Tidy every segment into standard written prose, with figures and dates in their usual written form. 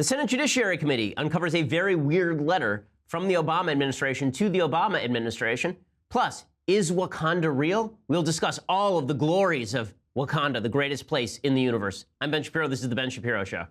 The Senate Judiciary Committee uncovers a very weird letter from the Obama administration to the Obama administration. Plus, is Wakanda real? We'll discuss all of the glories of Wakanda, the greatest place in the universe. I'm Ben Shapiro. This is The Ben Shapiro Show.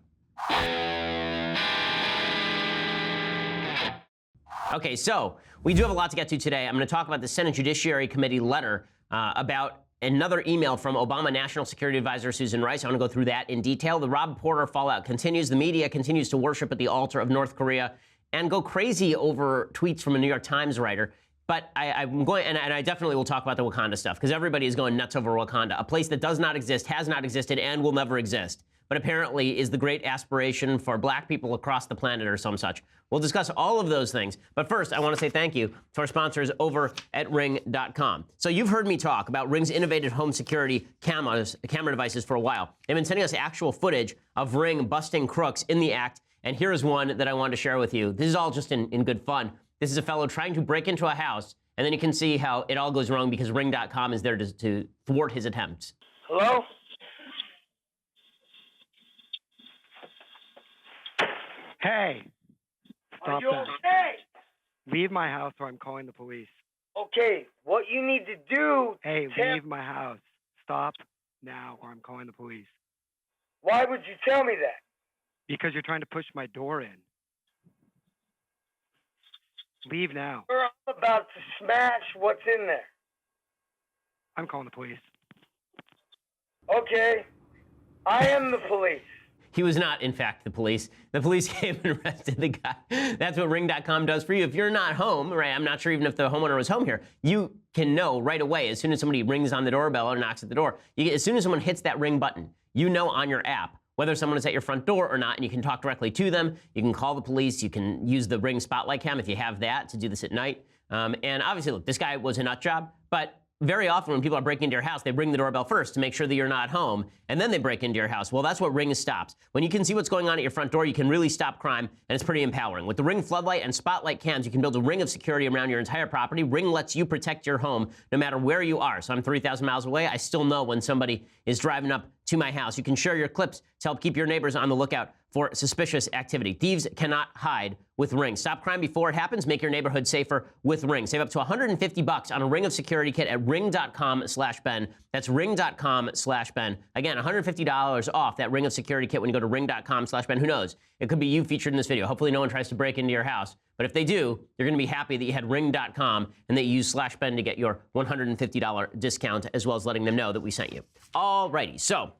Okay, so we do have a lot to get to today. I'm going to talk about the Senate Judiciary Committee letter about another email from Obama National Security Advisor Susan Rice. I want to go through that in detail. The Rob Porter fallout continues. The media continues to worship at the altar of North Korea and go crazy over tweets from a New York Times writer. But I'm going, and I definitely will talk about the Wakanda stuff, because everybody is going nuts over Wakanda, a place that does not exist, has not existed, and will never exist, but apparently is the great aspiration for black people across the planet or some such. We'll discuss all of those things. But first, I want to say thank you to our sponsors over at Ring.com. So you've heard me talk about Ring's innovative home security camera devices for a while. They've been sending us actual footage of Ring busting crooks in the act. And here is one that I wanted to share with you. This is all just in good fun. This is a fellow trying to break into a house, and then you can see how it all goes wrong because Ring.com is there to thwart his attempts. Hello? Hey. Are Stop you that. okay? Leave my house or I'm calling the police. Okay, what you need to do... Hey, leave my house. Stop now or I'm calling the police. Why would you tell me that? Because you're trying to push my door in. Leave now. Sir, I'm about to smash what's in there. I'm calling the police. Okay, I am the police. He was not, in fact, the police. The police came and arrested the guy. That's what Ring.com does for you. If you're not home, right, I'm not sure even if the homeowner was home here, you can know right away as soon as somebody rings on the doorbell or knocks at the door. As soon as someone hits that ring button, you know on your app whether someone is at your front door or not, and you can talk directly to them. You can call the police. You can use the Ring Spotlight Cam if you have that to do this at night. And obviously, look, this guy was a nut job, but very often when people are breaking into your house, they ring the doorbell first to make sure that you're not home, and then they break into your house. Well, that's what Ring stops. When you can see what's going on at your front door, you can really stop crime, and it's pretty empowering. With the Ring Floodlight and Spotlight Cams, you can build a ring of security around your entire property. Ring lets you protect your home no matter where you are. So I'm 3,000 miles away. I still know when somebody is driving up to my house. You can share your clips to help keep your neighbors on the lookout for suspicious activity. Thieves cannot hide with Ring. Stop crime before it happens. Make your neighborhood safer with Ring. Save up to $150 on a Ring of Security kit at ring.com/Ben. That's ring.com/Ben. Again, $150 off that Ring of Security kit when you go to ring.com/Ben. Who knows? It could be you featured in this video. Hopefully no one tries to break into your house. But if they do, you're going to be happy that you had ring.com and that you used /Ben to get your $150 discount, as well as letting them know that we sent you. Alrighty, so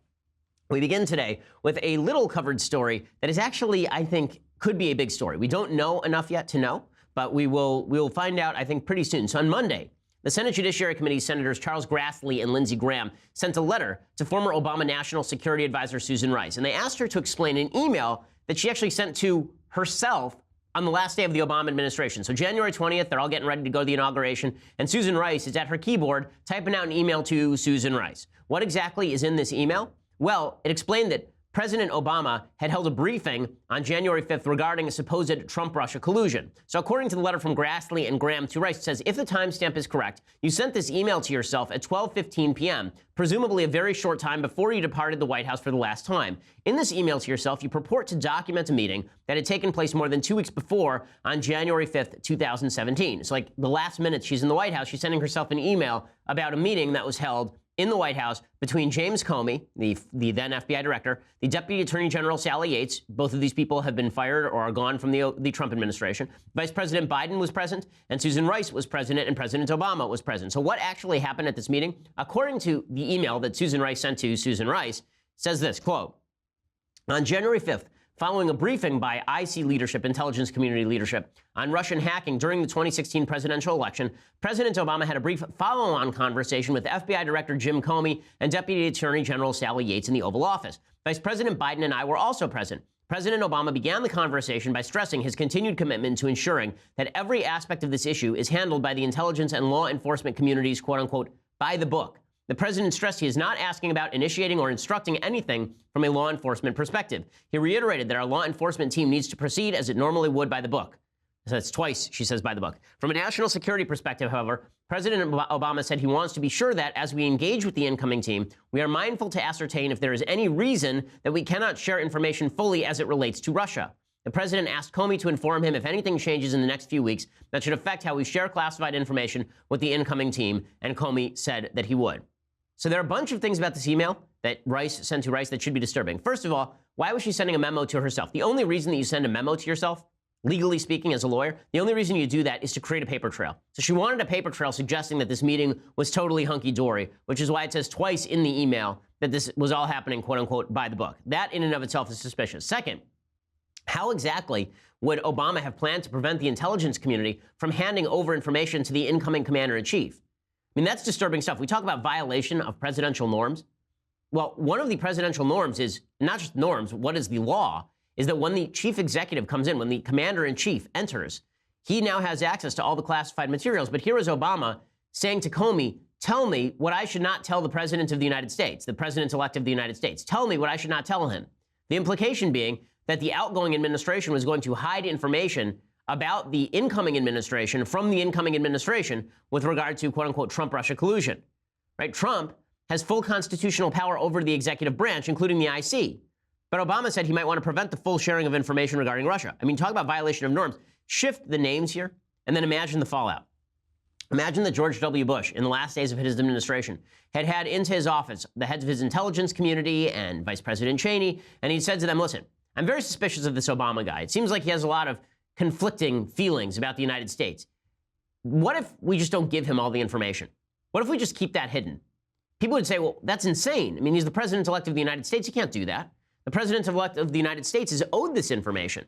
we begin today with a little covered story that is actually, I think, could be a big story. We don't know enough yet to know, but we'll find out, I think, pretty soon. So on Monday, the Senate Judiciary Committee Senators Charles Grassley and Lindsey Graham sent a letter to former Obama National Security Advisor Susan Rice, and they asked her to explain an email that she actually sent to herself on the last day of the Obama administration. So January 20th, they're all getting ready to go to the inauguration, and Susan Rice is at her keyboard typing out an email to Susan Rice. What exactly is in this email? Well, it explained that President Obama had held a briefing on January 5th regarding a supposed Trump-Russia collusion. So according to the letter from Grassley and Graham to Rice, it says, if the timestamp is correct, you sent this email to yourself at 12:15 p.m., presumably a very short time before you departed the White House for the last time. In this email to yourself, you purport to document a meeting that had taken place more than 2 weeks before on January 5th, 2017. It's like the last minute she's in the White House, she's sending herself an email about a meeting that was held in the White House between James Comey, the then FBI director, the Deputy Attorney General Sally Yates. Both of these people have been fired or are gone from the Trump administration. Vice President Biden was present, and Susan Rice was president, and President Obama was present. So what actually happened at this meeting? According to the email that Susan Rice sent to Susan Rice, says this, quote, on January 5th, following a briefing by IC leadership, intelligence community leadership, on Russian hacking during the 2016 presidential election, President Obama had a brief follow-on conversation with FBI Director Jim Comey and Deputy Attorney General Sally Yates in the Oval Office. Vice President Biden and I were also present. President Obama began the conversation by stressing his continued commitment to ensuring that every aspect of this issue is handled by the intelligence and law enforcement communities, quote-unquote, by the book. The president stressed he is not asking about initiating or instructing anything from a law enforcement perspective. He reiterated that our law enforcement team needs to proceed as it normally would by the book. So that's twice she says by the book. From a national security perspective, however, President Obama said he wants to be sure that, as we engage with the incoming team, we are mindful to ascertain if there is any reason that we cannot share information fully as it relates to Russia. The president asked Comey to inform him if anything changes in the next few weeks that should affect how we share classified information with the incoming team, and Comey said that he would. So there are a bunch of things about this email that Rice sent to Rice that should be disturbing. First of all, why was she sending a memo to herself? The only reason that you send a memo to yourself, legally speaking, as a lawyer, the only reason you do that is to create a paper trail. So she wanted a paper trail suggesting that this meeting was totally hunky-dory, which is why it says twice in the email that this was all happening, quote-unquote, by the book. That in and of itself is suspicious. Second, how exactly would Obama have planned to prevent the intelligence community from handing over information to the incoming commander-in-chief? I mean, that's disturbing stuff. We talk about violation of presidential norms. Well, one of the presidential norms is not just norms, what is the law, is that when the chief executive comes in, when the commander-in-chief enters, he now has access to all the classified materials. But here is Obama saying to Comey, tell me what I should not tell the president of the United States, the president-elect of the United States. Tell me what I should not tell him. The implication being that the outgoing administration was going to hide information about the incoming administration from the incoming administration with regard to, quote-unquote, Trump-Russia collusion. Right? Trump has full constitutional power over the executive branch, including the IC. But Obama said he might want to prevent the full sharing of information regarding Russia. I mean, talk about violation of norms. Shift the names here, and then imagine the fallout. Imagine that George W. Bush, in the last days of his administration, had into his office the heads of his intelligence community and Vice President Cheney, and he said to them, listen, I'm very suspicious of this Obama guy. It seems like he has a lot of conflicting feelings about the United States. What if we just don't give him all the information? What if we just keep that hidden? People would say, well, that's insane. I mean, he's the president-elect of the United States. He can't do that. The president-elect of the United States is owed this information.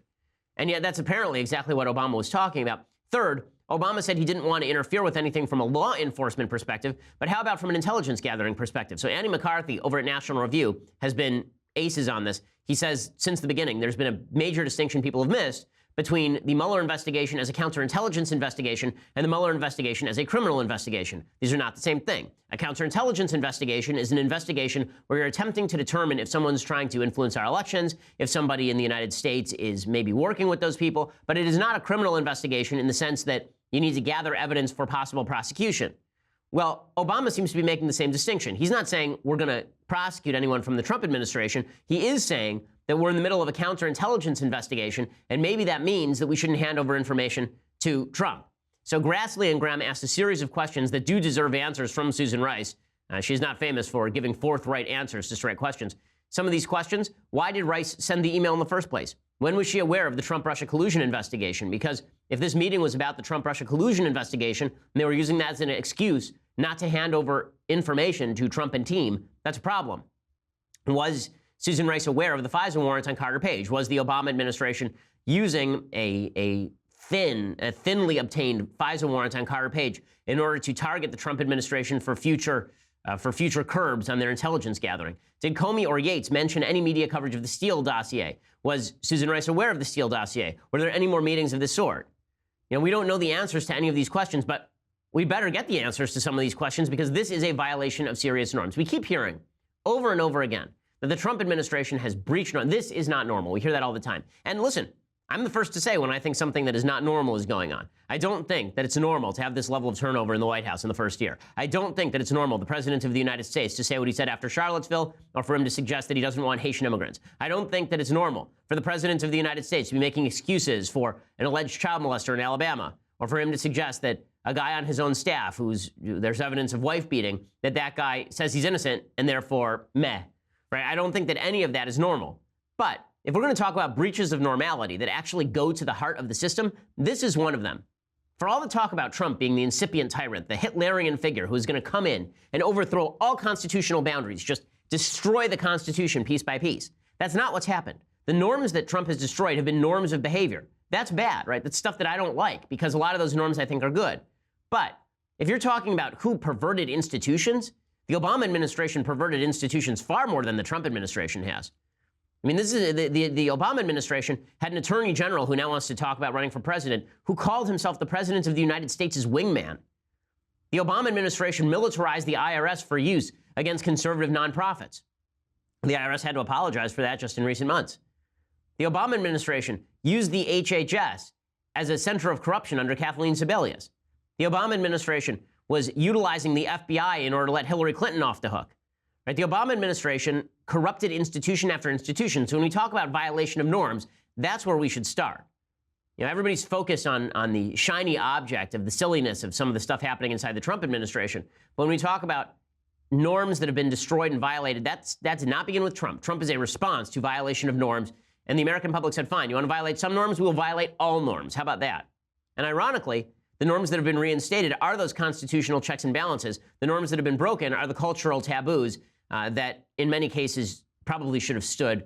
And yet that's apparently exactly what Obama was talking about. Third, Obama said he didn't want to interfere with anything from a law enforcement perspective, but how about from an intelligence gathering perspective? So Andy McCarthy over at National Review has been aces on this. He says since the beginning, there's been a major distinction people have missed between the Mueller investigation as a counterintelligence investigation and the Mueller investigation as a criminal investigation. These are not the same thing. A counterintelligence investigation is an investigation where you're attempting to determine if someone's trying to influence our elections, if somebody in the United States is maybe working with those people, but it is not a criminal investigation in the sense that you need to gather evidence for possible prosecution. Well, Obama seems to be making the same distinction. He's not saying we're going to prosecute anyone from the Trump administration. He is saying that we're in the middle of a counterintelligence investigation, and maybe that means that we shouldn't hand over information to Trump. So Grassley and Graham asked a series of questions that do deserve answers from Susan Rice. She's not famous for giving forthright answers to straight questions. Some of these questions, why did Rice send the email in the first place? When was she aware of the Trump-Russia collusion investigation? Because if this meeting was about the Trump-Russia collusion investigation, and they were using that as an excuse not to hand over information to Trump and team, that's a problem. Was Susan Rice aware of the FISA warrants on Carter Page? Was the Obama administration using a thinly obtained FISA warrant on Carter Page in order to target the Trump administration for future curbs on their intelligence gathering? Did Comey or Yates mention any media coverage of the Steele dossier? Was Susan Rice aware of the Steele dossier? Were there any more meetings of this sort? You know, we don't know the answers to any of these questions, but we better get the answers to some of these questions because this is a violation of serious norms. We keep hearing over and over again that the Trump administration has breached norms. This is not normal. We hear that all the time. And listen, I'm the first to say when I think something that is not normal is going on. I don't think that it's normal to have this level of turnover in the White House in the first year. I don't think that it's normal, the President of the United States, to say what he said after Charlottesville or for him to suggest that he doesn't want Haitian immigrants. I don't think that it's normal for the President of the United States to be making excuses for an alleged child molester in Alabama or for him to suggest that a guy on his own staff there's evidence of wife beating, that guy says he's innocent and therefore meh. Right? I don't think that any of that is normal. But if we're going to talk about breaches of normality that actually go to the heart of the system, this is one of them. For all the talk about Trump being the incipient tyrant, the Hitlerian figure who is going to come in and overthrow all constitutional boundaries, just destroy the Constitution piece by piece, that's not what's happened. The norms that Trump has destroyed have been norms of behavior. That's bad, right? That's stuff that I don't like because a lot of those norms I think are good. But if you're talking about who perverted institutions, the Obama administration perverted institutions far more than the Trump administration has. I mean, this is the Obama administration had an attorney general who now wants to talk about running for president, who called himself the president of the United States' wingman. The Obama administration militarized the IRS for use against conservative nonprofits. The IRS had to apologize for that just in recent months. The Obama administration used the HHS as a center of corruption under Kathleen Sebelius. The Obama administration was utilizing the FBI in order to let Hillary Clinton off the hook. Right? The Obama administration corrupted institution after institution. So when we talk about violation of norms, that's where we should start. You know, everybody's focused on the shiny object of the silliness of some of the stuff happening inside the Trump administration. But when we talk about norms that have been destroyed and violated, that did not begin with Trump. Trump is a response to violation of norms. And the American public said, fine, you want to violate some norms? We will violate all norms. How about that? And ironically, the norms that have been reinstated are those constitutional checks and balances. The norms that have been broken are the cultural taboos that in many cases probably should have stood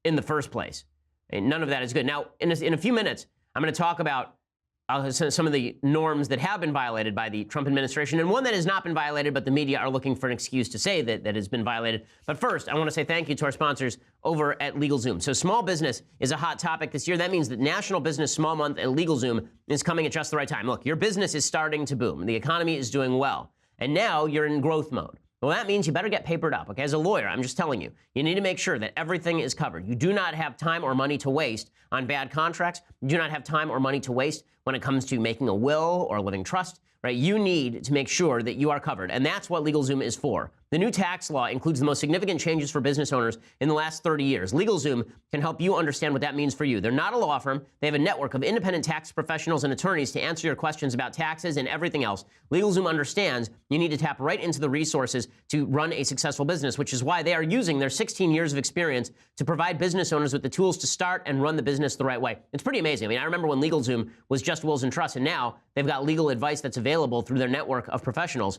in the first place. And none of that is good. Now, in a few minutes, I'm going to talk about some of the norms that have been violated by the Trump administration, and one that has not been violated, but the media are looking for an excuse to say that has been violated. But first, I want to say thank you to our sponsors over at LegalZoom. So small business is a hot topic this year. That means that National Business Small Month at LegalZoom is coming at just the right time. Look, your business is starting to boom. The economy is doing well. And now you're in growth mode. Well, that means you better get papered up, okay? As a lawyer, I'm just telling you, you need to make sure that everything is covered. You do not have time or money to waste on bad contracts. You do not have time or money to waste when it comes to making a will or a living trust, right? You need to make sure that you are covered, and that's what LegalZoom is for. The new tax law includes the most significant changes for business owners in the last 30 years. LegalZoom can help you understand what that means for you. They're not a law firm. They have a network of independent tax professionals and attorneys to answer your questions about taxes and everything else. LegalZoom understands you need to tap right into the resources to run a successful business, which is why they are using their 16 years of experience to provide business owners with the tools to start and run the business the right way. It's pretty amazing. I mean, I remember when LegalZoom was just wills and trusts, and now they've got legal advice that's available through their network of professionals.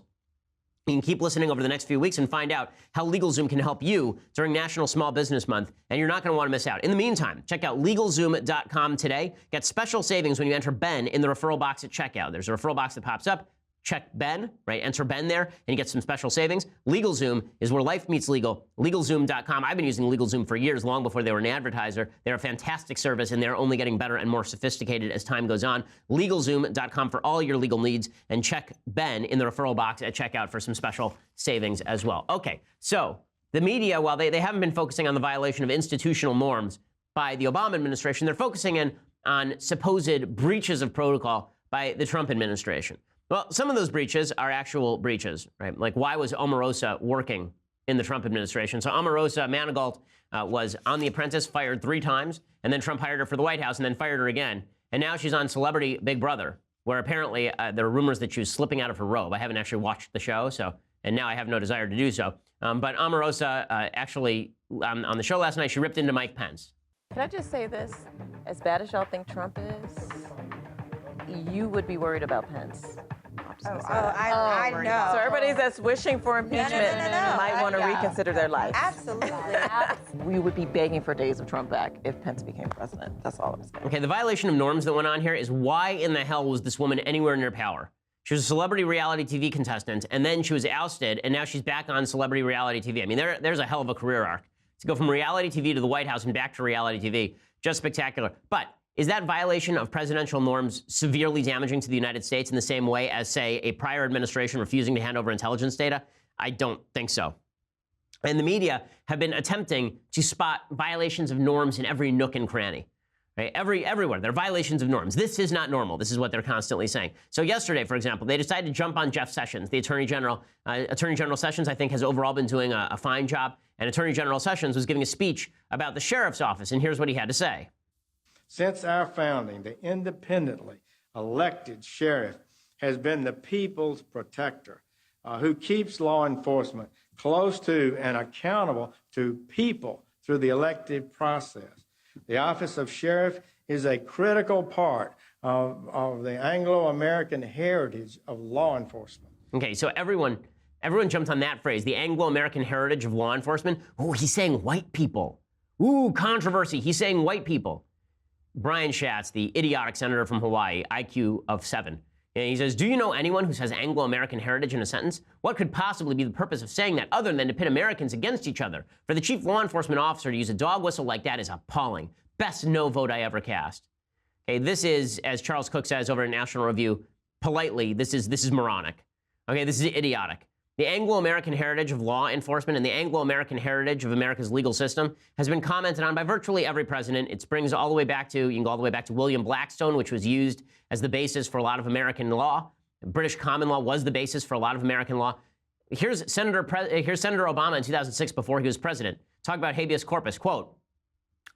You can keep listening over the next few weeks and find out how LegalZoom can help you during National Small Business Month, and you're not going to want to miss out. In the meantime, check out LegalZoom.com today. Get special savings when you enter Ben in the referral box at checkout. There's a referral box that pops up. Check Ben, right? Enter Ben there, and you get some special savings. LegalZoom is where life meets legal. LegalZoom.com. I've been using LegalZoom for years, long before they were an advertiser. They're a fantastic service, and they're only getting better and more sophisticated as time goes on. LegalZoom.com for all your legal needs, and check Ben in the referral box at checkout for some special savings as well. Okay, so the media, while they haven't been focusing on the violation of institutional norms by the Obama administration, they're focusing in on supposed breaches of protocol by the Trump administration. Well, some of those breaches are actual breaches, right? Like, why was Omarosa working in the Trump administration? So Omarosa Manigault was on The Apprentice, fired 3 times, and then Trump hired her for the White House and then fired her again. And now she's on Celebrity Big Brother, where apparently there are rumors that she was slipping out of her robe. I haven't actually watched the show, and now I have no desire to do so. But Omarosa actually, on the show last night, she ripped into Mike Pence. Can I just say this? As bad as y'all think Trump is, you would be worried about Pence. I know. So everybody that's wishing for impeachment might want to reconsider their life. Absolutely. We would be begging for days of Trump back if Pence became president. That's all I'm saying. Okay, the violation of norms that went on here is why in the hell was this woman anywhere near power? She was a celebrity reality TV contestant, and then she was ousted, and now she's back on celebrity reality TV. I mean, there's a hell of a career arc. To go from reality TV to the White House and back to reality TV, just spectacular. But is that violation of presidential norms severely damaging to the United States in the same way as, say, a prior administration refusing to hand over intelligence data? I don't think so. And the media have been attempting to spot violations of norms in every nook and cranny. Right? Everywhere. There are violations of norms. This is not normal. This is what they're constantly saying. So yesterday, for example, they decided to jump on Jeff Sessions, the Attorney General. Attorney General Sessions, I think, has overall been doing a fine job. And Attorney General Sessions was giving a speech about the sheriff's office, and here's what he had to say. Since our founding, the independently elected sheriff has been the people's protector, who keeps law enforcement close to and accountable to people through the elective process. The office of sheriff is a critical part of the Anglo-American heritage of law enforcement. Okay, so everyone jumped on that phrase, the Anglo-American heritage of law enforcement. Oh, he's saying white people. Ooh, controversy. He's saying white people. Brian Schatz, the idiotic senator from Hawaii, IQ of 7. And he says, do you know anyone who says Anglo-American heritage in a sentence? What could possibly be the purpose of saying that other than to pit Americans against each other? For the chief law enforcement officer to use a dog whistle like that is appalling. Best no vote I ever cast. Okay, this is, as Charles Cook says over at National Review, politely, this is moronic. Okay, this is idiotic. The Anglo-American heritage of law enforcement and the Anglo-American heritage of America's legal system has been commented on by virtually every president. It springs all the way back to, you can go all the way back to William Blackstone, which was used as the basis for a lot of American law. British common law was the basis for a lot of American law. Here's Senator Obama in 2006 before he was president. Talk about habeas corpus. Quote,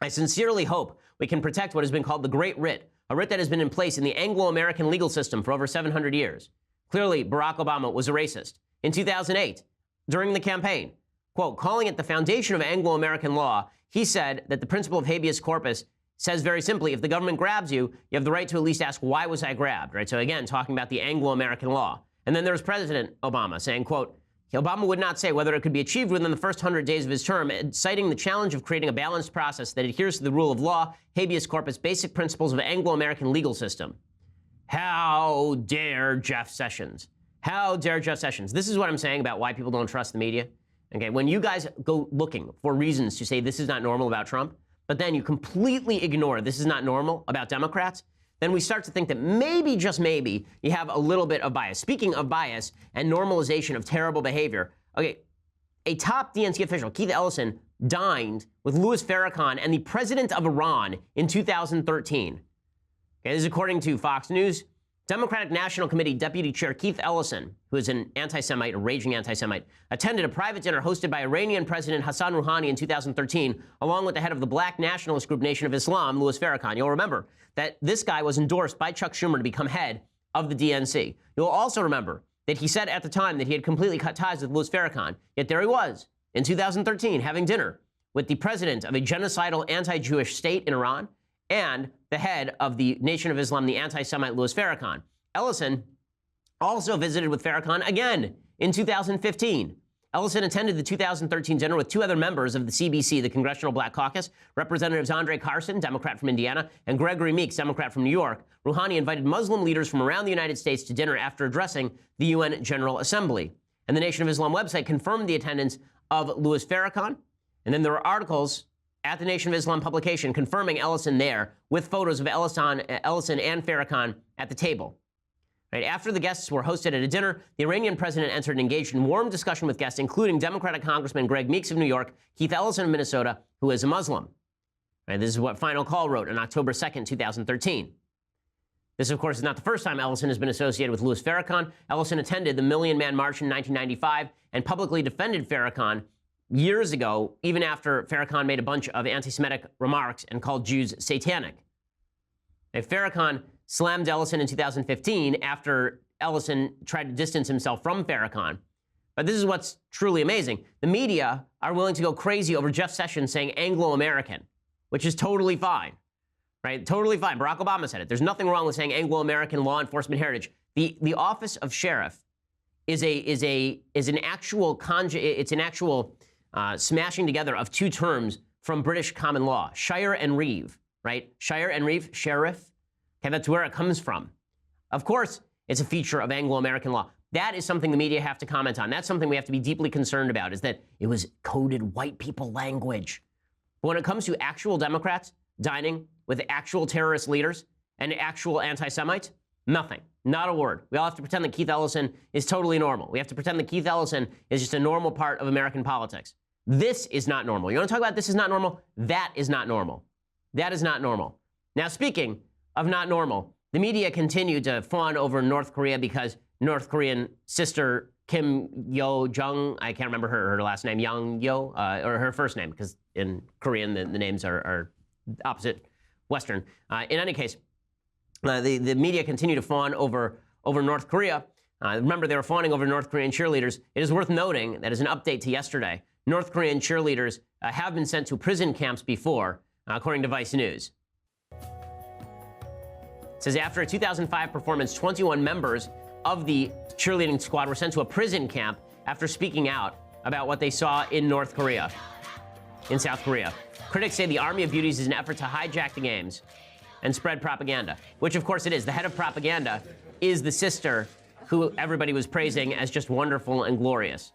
I sincerely hope we can protect what has been called the Great Writ, a writ that has been in place in the Anglo-American legal system for over 700 years. Clearly, Barack Obama was a racist. In 2008, during the campaign, quote, calling it the foundation of Anglo-American law, he said that the principle of habeas corpus says very simply, if the government grabs you, you have the right to at least ask, why was I grabbed, right? So again, talking about the Anglo-American law. And then there's President Obama saying, quote, Obama would not say whether it could be achieved within the first 100 days of his term, citing the challenge of creating a balanced process that adheres to the rule of law, habeas corpus, basic principles of Anglo-American legal system. How dare Jeff Sessions? How dare Jeff Sessions? This is what I'm saying about why people don't trust the media. Okay, when you guys go looking for reasons to say this is not normal about Trump, but then you completely ignore this is not normal about Democrats, then we start to think that maybe, just maybe, you have a little bit of bias. Speaking of bias and normalization of terrible behavior, okay, a top DNC official, Keith Ellison, dined with Louis Farrakhan and the president of Iran in 2013. Okay, this is according to Fox News. Democratic National Committee Deputy Chair Keith Ellison, who is an anti-Semite, a raging anti-Semite, attended a private dinner hosted by Iranian President Hassan Rouhani in 2013, along with the head of the black nationalist group Nation of Islam, Louis Farrakhan. You'll remember that this guy was endorsed by Chuck Schumer to become head of the DNC. You'll also remember that he said at the time that he had completely cut ties with Louis Farrakhan, yet there he was in 2013 having dinner with the president of a genocidal anti-Jewish state in Iran and the head of the Nation of Islam, the anti-Semite Louis Farrakhan. Ellison also visited with Farrakhan again in 2015. Ellison attended the 2013 dinner with two other members of the CBC, the Congressional Black Caucus, Representatives Andre Carson, Democrat from Indiana, and Gregory Meeks, Democrat from New York. Rouhani invited Muslim leaders from around the United States to dinner after addressing the UN General Assembly. And the Nation of Islam website confirmed the attendance of Louis Farrakhan. And then there were articles at the Nation of Islam publication confirming Ellison there with photos of Ellison and Farrakhan at the table. Right after the guests were hosted at a dinner, the Iranian president entered and engaged in warm discussion with guests, including Democratic Congressman Greg Meeks of New York, Keith Ellison of Minnesota, who is a Muslim. Right, this is what Final Call wrote on October 2nd, 2013. This, of course, is not the first time Ellison has been associated with Louis Farrakhan. Ellison attended the Million Man March in 1995 and publicly defended Farrakhan years ago, even after Farrakhan made a bunch of anti-Semitic remarks and called Jews satanic. Farrakhan slammed Ellison in 2015 after Ellison tried to distance himself from Farrakhan. But this is what's truly amazing. The media are willing to go crazy over Jeff Sessions saying Anglo-American, which is totally fine, right? Totally fine. Barack Obama said it. There's nothing wrong with saying Anglo-American law enforcement heritage. The office of sheriff is an actual smashing together of two terms from British common law, shire and reeve, right? Shire and reeve, sheriff. Okay, that's where it comes from. Of course, it's a feature of Anglo-American law. That is something the media have to comment on. That's something we have to be deeply concerned about, is that it was coded white people language. But when it comes to actual Democrats dining with actual terrorist leaders and actual anti-Semites, nothing. Not a word. We all have to pretend that Keith Ellison is totally normal. We have to pretend that Keith Ellison is just a normal part of American politics. This is not normal. You want to talk about this is not normal? That is not normal. That is not normal. Now, speaking of not normal, the media continued to fawn over North Korea because North Korean sister Kim Yo-jung, I can't remember her last name, Young-yo, or her first name, because in Korean the names are opposite Western. In any case, the media continue to fawn over North Korea. Remember, they were fawning over North Korean cheerleaders. It is worth noting that as an update to yesterday, North Korean cheerleaders have been sent to prison camps before, according to Vice News. It says after a 2005 performance, 21 members of the cheerleading squad were sent to a prison camp after speaking out about what they saw in South Korea. Critics say the Army of Beauties is an effort to hijack the games and spread propaganda, which of course it is. The head of propaganda is the sister who everybody was praising as just wonderful and glorious.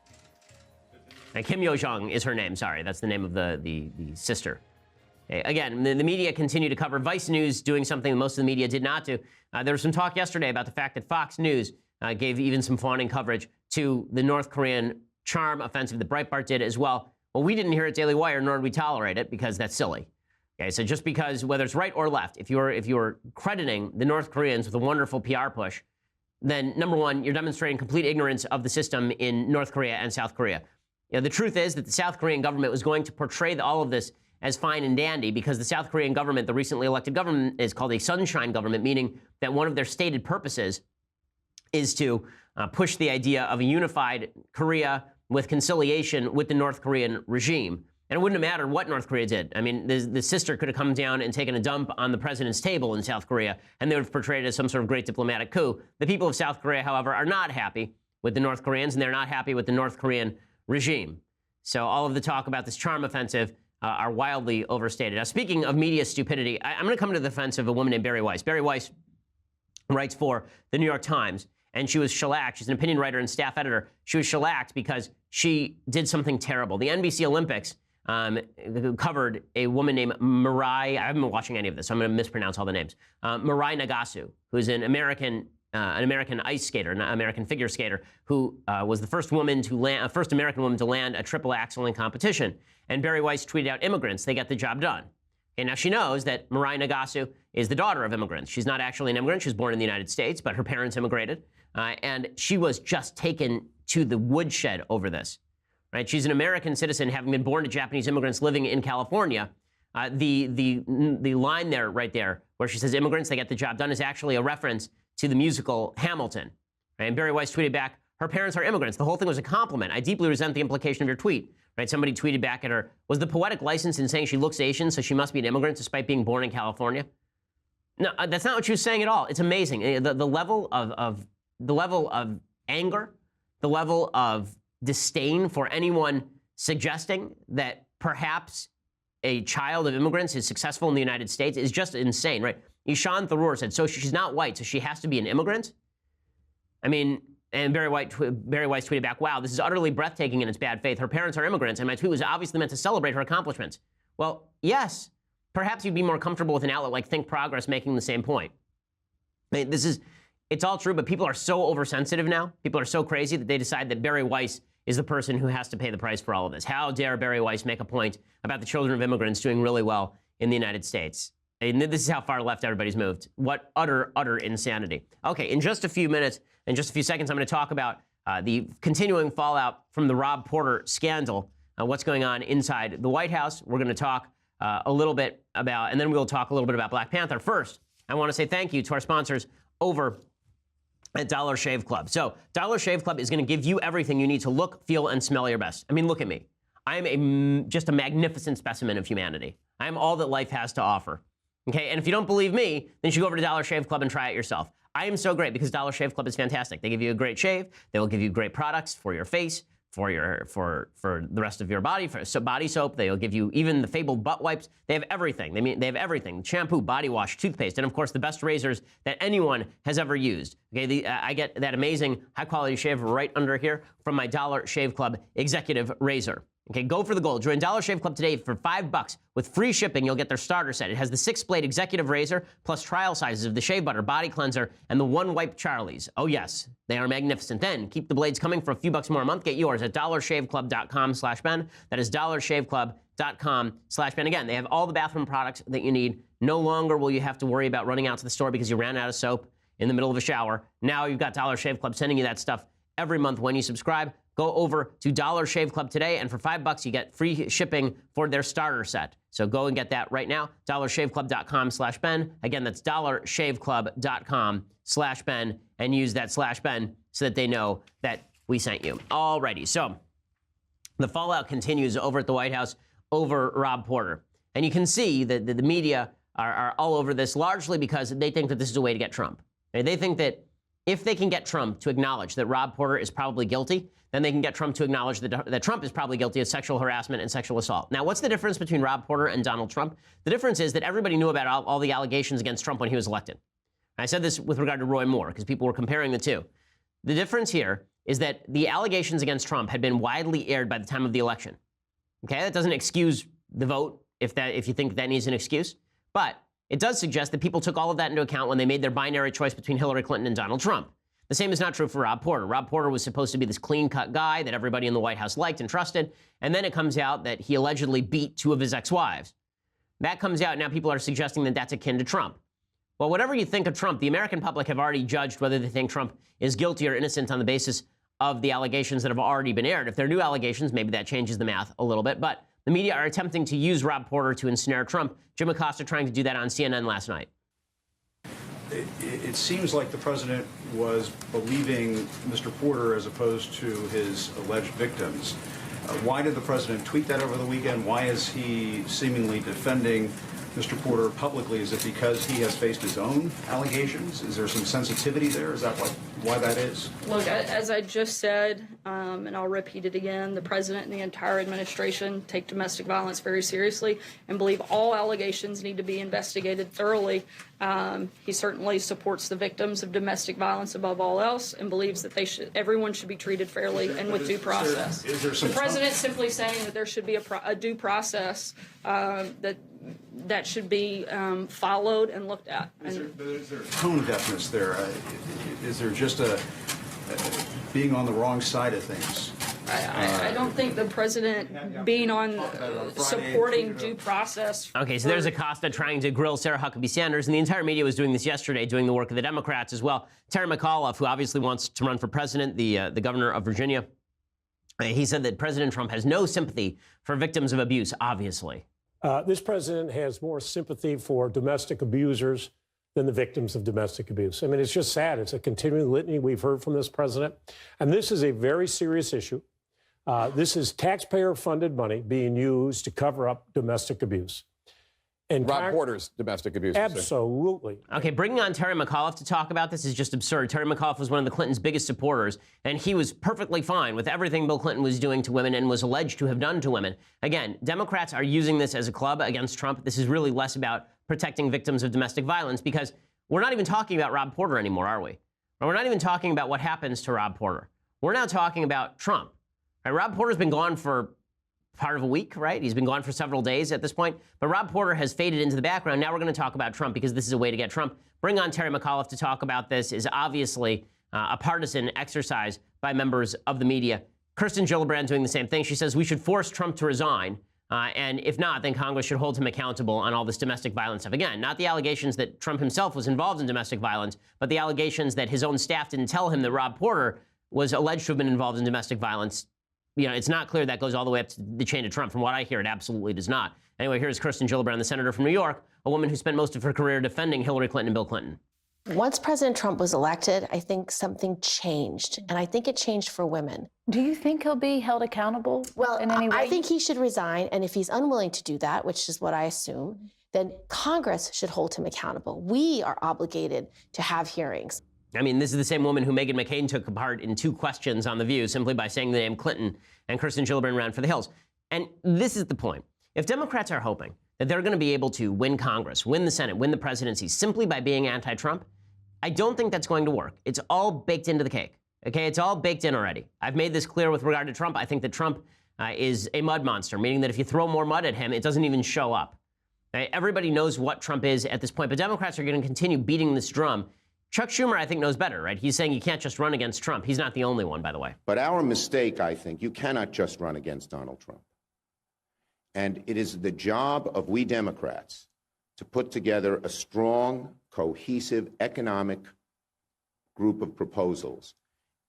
And Kim Yo-jung is her name, sorry. That's the name of the sister. Again, the media continue to cover. Vice News doing something most of the media did not do. There was some talk yesterday about the fact that Fox News gave even some fawning coverage to the North Korean charm offensive that Breitbart did as well. Well, we didn't hear it Daily Wire, nor did we tolerate it, because that's silly. Okay, so just because, whether it's right or left, if you're crediting the North Koreans with a wonderful PR push, then number one, you're demonstrating complete ignorance of the system in North Korea and South Korea. The truth is that the South Korean government was going to portray all of this as fine and dandy because the South Korean government, the recently elected government, is called a sunshine government, meaning that one of their stated purposes is to push the idea of a unified Korea with conciliation with the North Korean regime. And it wouldn't have mattered what North Korea did. I mean, the sister could have come down and taken a dump on the president's table in South Korea, and they would have portrayed it as some sort of great diplomatic coup. The people of South Korea, however, are not happy with the North Koreans, and they're not happy with the North Korean regime. So all of the talk about this charm offensive are wildly overstated. Now, speaking of media stupidity, I'm going to come to the defense of a woman named Bari Weiss. Bari Weiss writes for the New York Times, and she was shellacked. She's an opinion writer and staff editor. She was shellacked because she did something terrible. The NBC Olympics covered a woman named Mirai. I haven't been watching any of this, so I'm going to mispronounce all the names. Mirai Nagasu, who's an American ice skater, an American figure skater, who was the first American woman to land a triple axel in competition. And Bari Weiss tweeted out, "Immigrants, they get the job done." And now she knows that Mirai Nagasu is the daughter of immigrants. She's not actually an immigrant. She was born in the United States, but her parents immigrated. And she was just taken to the woodshed over this. Right? She's an American citizen, having been born to Japanese immigrants living in California. The line there, right there, where she says immigrants, they get the job done, is actually a reference to the musical Hamilton. Right? And Bari Weiss tweeted back, "Her parents are immigrants. The whole thing was a compliment. I deeply resent the implication of your tweet." Right? Somebody tweeted back at her, "Was the poetic license in saying she looks Asian, so she must be an immigrant despite being born in California?" No, that's not what she was saying at all. It's amazing. The level of anger, the level of disdain for anyone suggesting that perhaps a child of immigrants is successful in the United States is just insane, right? Ishan Tharoor said, "So she's not white, so she has to be an immigrant?" I mean, and Bari Weiss tweeted back, "Wow, this is utterly breathtaking in its bad faith. Her parents are immigrants, and my tweet was obviously meant to celebrate her accomplishments." Well, yes, perhaps you'd be more comfortable with an outlet like Think Progress making the same point. I mean, it's all true, but people are so oversensitive now. People are so crazy that they decide that Bari Weiss is the person who has to pay the price for all of this. How dare Bari Weiss make a point about the children of immigrants doing really well in the United States? And this is how far left everybody's moved. What utter insanity. Okay, in just a few minutes, in just a few seconds, I'm going to talk about the continuing fallout from the Rob Porter scandal, what's going on inside the White House. We're going to talk a little bit about, and then we'll talk a little bit about Black Panther. First, I want to say thank you to our sponsors over at Dollar Shave Club. So Dollar Shave Club is going to give you everything you need to look, feel, and smell your best. I mean, look at me. I am just a magnificent specimen of humanity. I am all that life has to offer. Okay, and if you don't believe me, then you should go over to Dollar Shave Club and try it yourself. I am so great because Dollar Shave Club is fantastic. They give you a great shave. They will give you great products for your face, for the rest of your body, for body soap. They'll give you even the fabled butt wipes. They have everything. They have everything: shampoo, body wash, toothpaste, and of course the best razors that anyone has ever used. Okay, I get that amazing high quality shave right under here from my Dollar Shave Club executive razor. Okay, go for the gold. Join Dollar Shave Club today for $5 with free shipping. You'll get their starter set. It has the 6-blade executive razor plus trial sizes of the shave butter, body cleanser, and the one wipe Charlies. Oh yes, they are magnificent. Then keep the blades coming for a few bucks more a month. Get yours at dollarshaveclub.com/Ben. That is dollarshaveclub.com/Ben. Again, they have all the bathroom products that you need. No longer will you have to worry about running out to the store because you ran out of soap in the middle of a shower. Now you've got Dollar Shave Club sending you that stuff every month when you subscribe. Go over to Dollar Shave Club today, and for $5, you get free shipping for their starter set. So go and get that right now. dollarshaveclub.com/Ben. Again, that's dollarshaveclub.com/Ben, and use that /Ben so that they know that we sent you. Alrighty, so the fallout continues over at the White House over Rob Porter. And you can see that the media are all over this, largely because they think that this is a way to get Trump. They think that if they can get Trump to acknowledge that Rob Porter is probably guilty, then they can get Trump to acknowledge that Trump is probably guilty of sexual harassment and sexual assault. Now, what's the difference between Rob Porter and Donald Trump? The difference is that everybody knew about all the allegations against Trump when he was elected. I said this with regard to Roy Moore because people were comparing the two. The difference here is that the allegations against Trump had been widely aired by the time of the election. Okay, that doesn't excuse the vote if you think that needs an excuse, but it does suggest that people took all of that into account when they made their binary choice between Hillary Clinton and Donald Trump. The same is not true for Rob Porter. Rob Porter was supposed to be this clean-cut guy that everybody in the White House liked and trusted, and then it comes out that he allegedly beat 2 of his ex-wives. That comes out, now people are suggesting that that's akin to Trump. Well, whatever you think of Trump, the American public have already judged whether they think Trump is guilty or innocent on the basis of the allegations that have already been aired. If there are new allegations, maybe that changes the math a little bit. But the media are attempting to use Rob Porter to ensnare Trump. Jim Acosta trying to do that on CNN last night. It seems like the president was believing Mr. Porter as opposed to his alleged victims. Why did the president tweet that over the weekend? Why is he seemingly defending Mr. Porter publicly? Is it because he has faced his own allegations? Is there some sensitivity there? Is that why that is? Look, as I just said, and I'll repeat it again, the president and the entire administration take domestic violence very seriously and believe all allegations need to be investigated thoroughly. He certainly supports the victims of domestic violence above all else and believes that everyone should be treated fairly and with due process. Is there some the president simply saying that there should be a due process that should be followed and looked at. Is there tone deafness there? Is there just a being on the wrong side of things? I don't think the president being on supporting due process. Okay, so there's Acosta trying to grill Sarah Huckabee Sanders, and the entire media was doing this yesterday, doing the work of the Democrats as well. Terry McAuliffe, who obviously wants to run for president, the governor of Virginia, he said that President Trump has no sympathy for victims of abuse, obviously. This president has more sympathy for domestic abusers than the victims of domestic abuse. I mean, it's just sad. It's a continuing litany we've heard from this president. And this is a very serious issue. This is taxpayer-funded money being used to cover up domestic abuse. And Rob Porter's domestic abuse. Absolutely. Okay, bringing on Terry McAuliffe to talk about this is just absurd. Terry McAuliffe was one of the Clintons' biggest supporters, and he was perfectly fine with everything Bill Clinton was doing to women and was alleged to have done to women. Again, Democrats are using this as a club against Trump. This is really less about protecting victims of domestic violence, because we're not even talking about Rob Porter anymore, are we? We're not even talking about what happens to Rob Porter. We're now talking about Trump. Right? Rob Porter's been gone for part of a week, right? He's been gone for several days at this point. But Rob Porter has faded into the background. Now we're going to talk about Trump, because this is a way to get Trump. Bring on Terry McAuliffe to talk about this is obviously a partisan exercise by members of the media. Kirsten Gillibrand doing the same thing. She says we should force Trump to resign. And if not, then Congress should hold him accountable on all this domestic violence stuff. Again, not the allegations that Trump himself was involved in domestic violence, but the allegations that his own staff didn't tell him that Rob Porter was alleged to have been involved in domestic violence. You know, it's not clear that goes all the way up to the chain of Trump. From what I hear, it absolutely does not. Anyway, here's Kirsten Gillibrand, the senator from New York, a woman who spent most of her career defending Hillary Clinton and Bill Clinton. Once President Trump was elected, I think something changed, and I think it changed for women. Do you think he'll be held accountable in any way? I think he should resign, and if he's unwilling to do that, which is what I assume, then Congress should hold him accountable. We are obligated to have hearings. I mean, this is the same woman who Meghan McCain took apart in 2 questions on The View simply by saying the name Clinton, and Kirsten Gillibrand ran for the hills. And this is the point. If Democrats are hoping that they're going to be able to win Congress, win the Senate, win the presidency simply by being anti-Trump, I don't think that's going to work. It's all baked into the cake. Okay, it's all baked in already. I've made this clear with regard to Trump. I think that Trump is a mud monster, meaning that if you throw more mud at him, it doesn't even show up. Everybody knows what Trump is at this point, but Democrats are going to continue beating this drum. Chuck Schumer, I think, knows better, right? He's saying you can't just run against Trump. He's not the only one, by the way. But our mistake, I think, you cannot just run against Donald Trump. And it is the job of we Democrats to put together a strong, cohesive economic group of proposals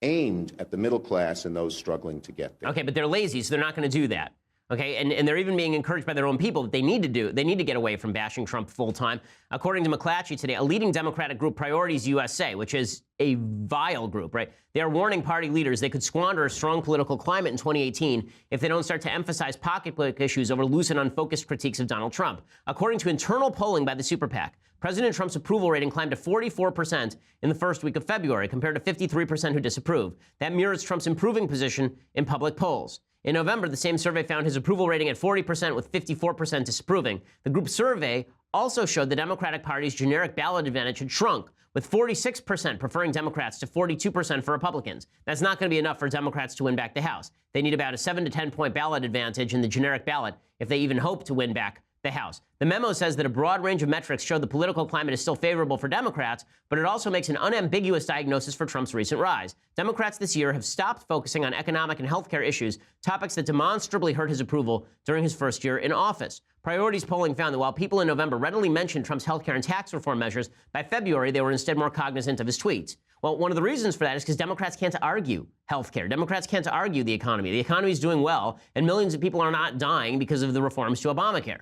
aimed at the middle class and those struggling to get there. Okay, but they're lazy, so they're not going to do that. Okay, and they're even being encouraged by their own people that they need to get away from bashing Trump full time. According to McClatchy today, a leading Democratic group, Priorities USA, which is a vile group, right? They are warning party leaders they could squander a strong political climate in 2018 if they don't start to emphasize pocketbook issues over loose and unfocused critiques of Donald Trump. According to internal polling by the Super PAC, President Trump's approval rating climbed to 44% in the first week of February, compared to 53% who disapproved. That mirrors Trump's improving position in public polls. In November, the same survey found his approval rating at 40%, with 54% disapproving. The group survey also showed the Democratic Party's generic ballot advantage had shrunk, with 46% preferring Democrats to 42% for Republicans. That's not going to be enough for Democrats to win back the House. They need about a 7 to 10 point ballot advantage in the generic ballot if they even hope to win back the House. The memo says that a broad range of metrics show the political climate is still favorable for Democrats, but it also makes an unambiguous diagnosis for Trump's recent rise. Democrats this year have stopped focusing on economic and healthcare issues, topics that demonstrably hurt his approval during his first year in office. Priorities polling found that while people in November readily mentioned Trump's healthcare and tax reform measures, by February they were instead more cognizant of his tweets. Well, one of the reasons for that is because Democrats can't argue healthcare. Democrats can't argue the economy. The economy is doing well, and millions of people are not dying because of the reforms to Obamacare.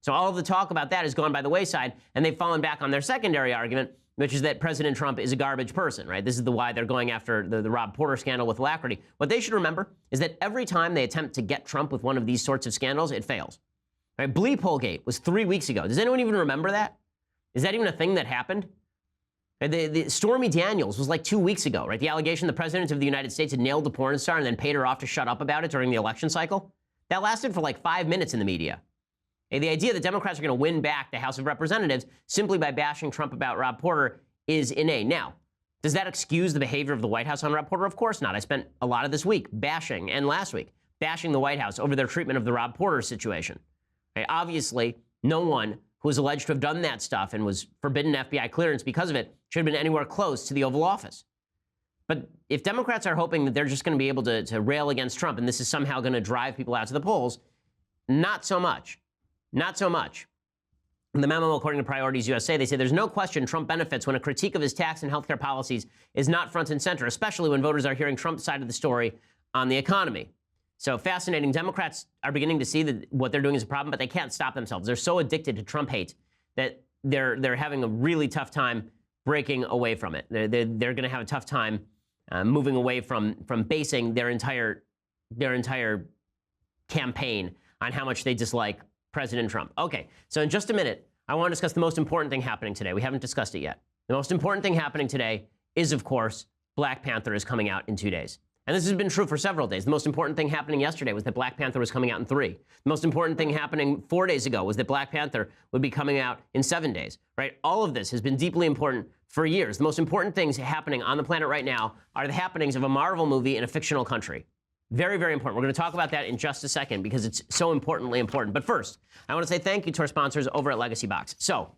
So all of the talk about that has gone by the wayside, and they've fallen back on their secondary argument, which is that President Trump is a garbage person, right? This is why they're going after the Rob Porter scandal with alacrity. What they should remember is that every time they attempt to get Trump with one of these sorts of scandals, it fails. Right? Bleepolgate was 3 weeks ago. Does anyone even remember that? Is that even a thing that happened? The Stormy Daniels was like 2 weeks ago, right? The allegation the President of the United States had nailed the porn star and then paid her off to shut up about it during the election cycle. That lasted for like 5 minutes in the media. The idea that Democrats are going to win back the House of Representatives simply by bashing Trump about Rob Porter is inane. Now, does that excuse the behavior of the White House on Rob Porter? Of course not. I spent a lot of this week bashing, and last week, bashing the White House over their treatment of the Rob Porter situation. Obviously, no one who was alleged to have done that stuff and was forbidden FBI clearance because of it should have been anywhere close to the Oval Office. But if Democrats are hoping that they're just going to be able to rail against Trump and this is somehow going to drive people out to the polls, not so much. Not so much. In the memo, according to Priorities USA, they say there's no question Trump benefits when a critique of his tax and healthcare policies is not front and center, especially when voters are hearing Trump's side of the story on the economy. So fascinating. Democrats are beginning to see that what they're doing is a problem, but they can't stop themselves. They're so addicted to Trump hate that they're having a really tough time breaking away from it. They're going to have a tough time moving away from basing their entire campaign on how much they dislike President Trump. Okay, so in just a minute, I want to discuss the most important thing happening today. We haven't discussed it yet. The most important thing happening today is, of course, Black Panther is coming out in 2 days. And this has been true for several days. The most important thing happening yesterday was that Black Panther was coming out in 3. The most important thing happening 4 days ago was that Black Panther would be coming out in 7 days, right? All of this has been deeply important for years. The most important things happening on the planet right now are the happenings of a Marvel movie in a fictional country. Very, very important. We're going to talk about that in just a second because it's so importantly important. But first, I want to say thank you to our sponsors over at Legacybox. So,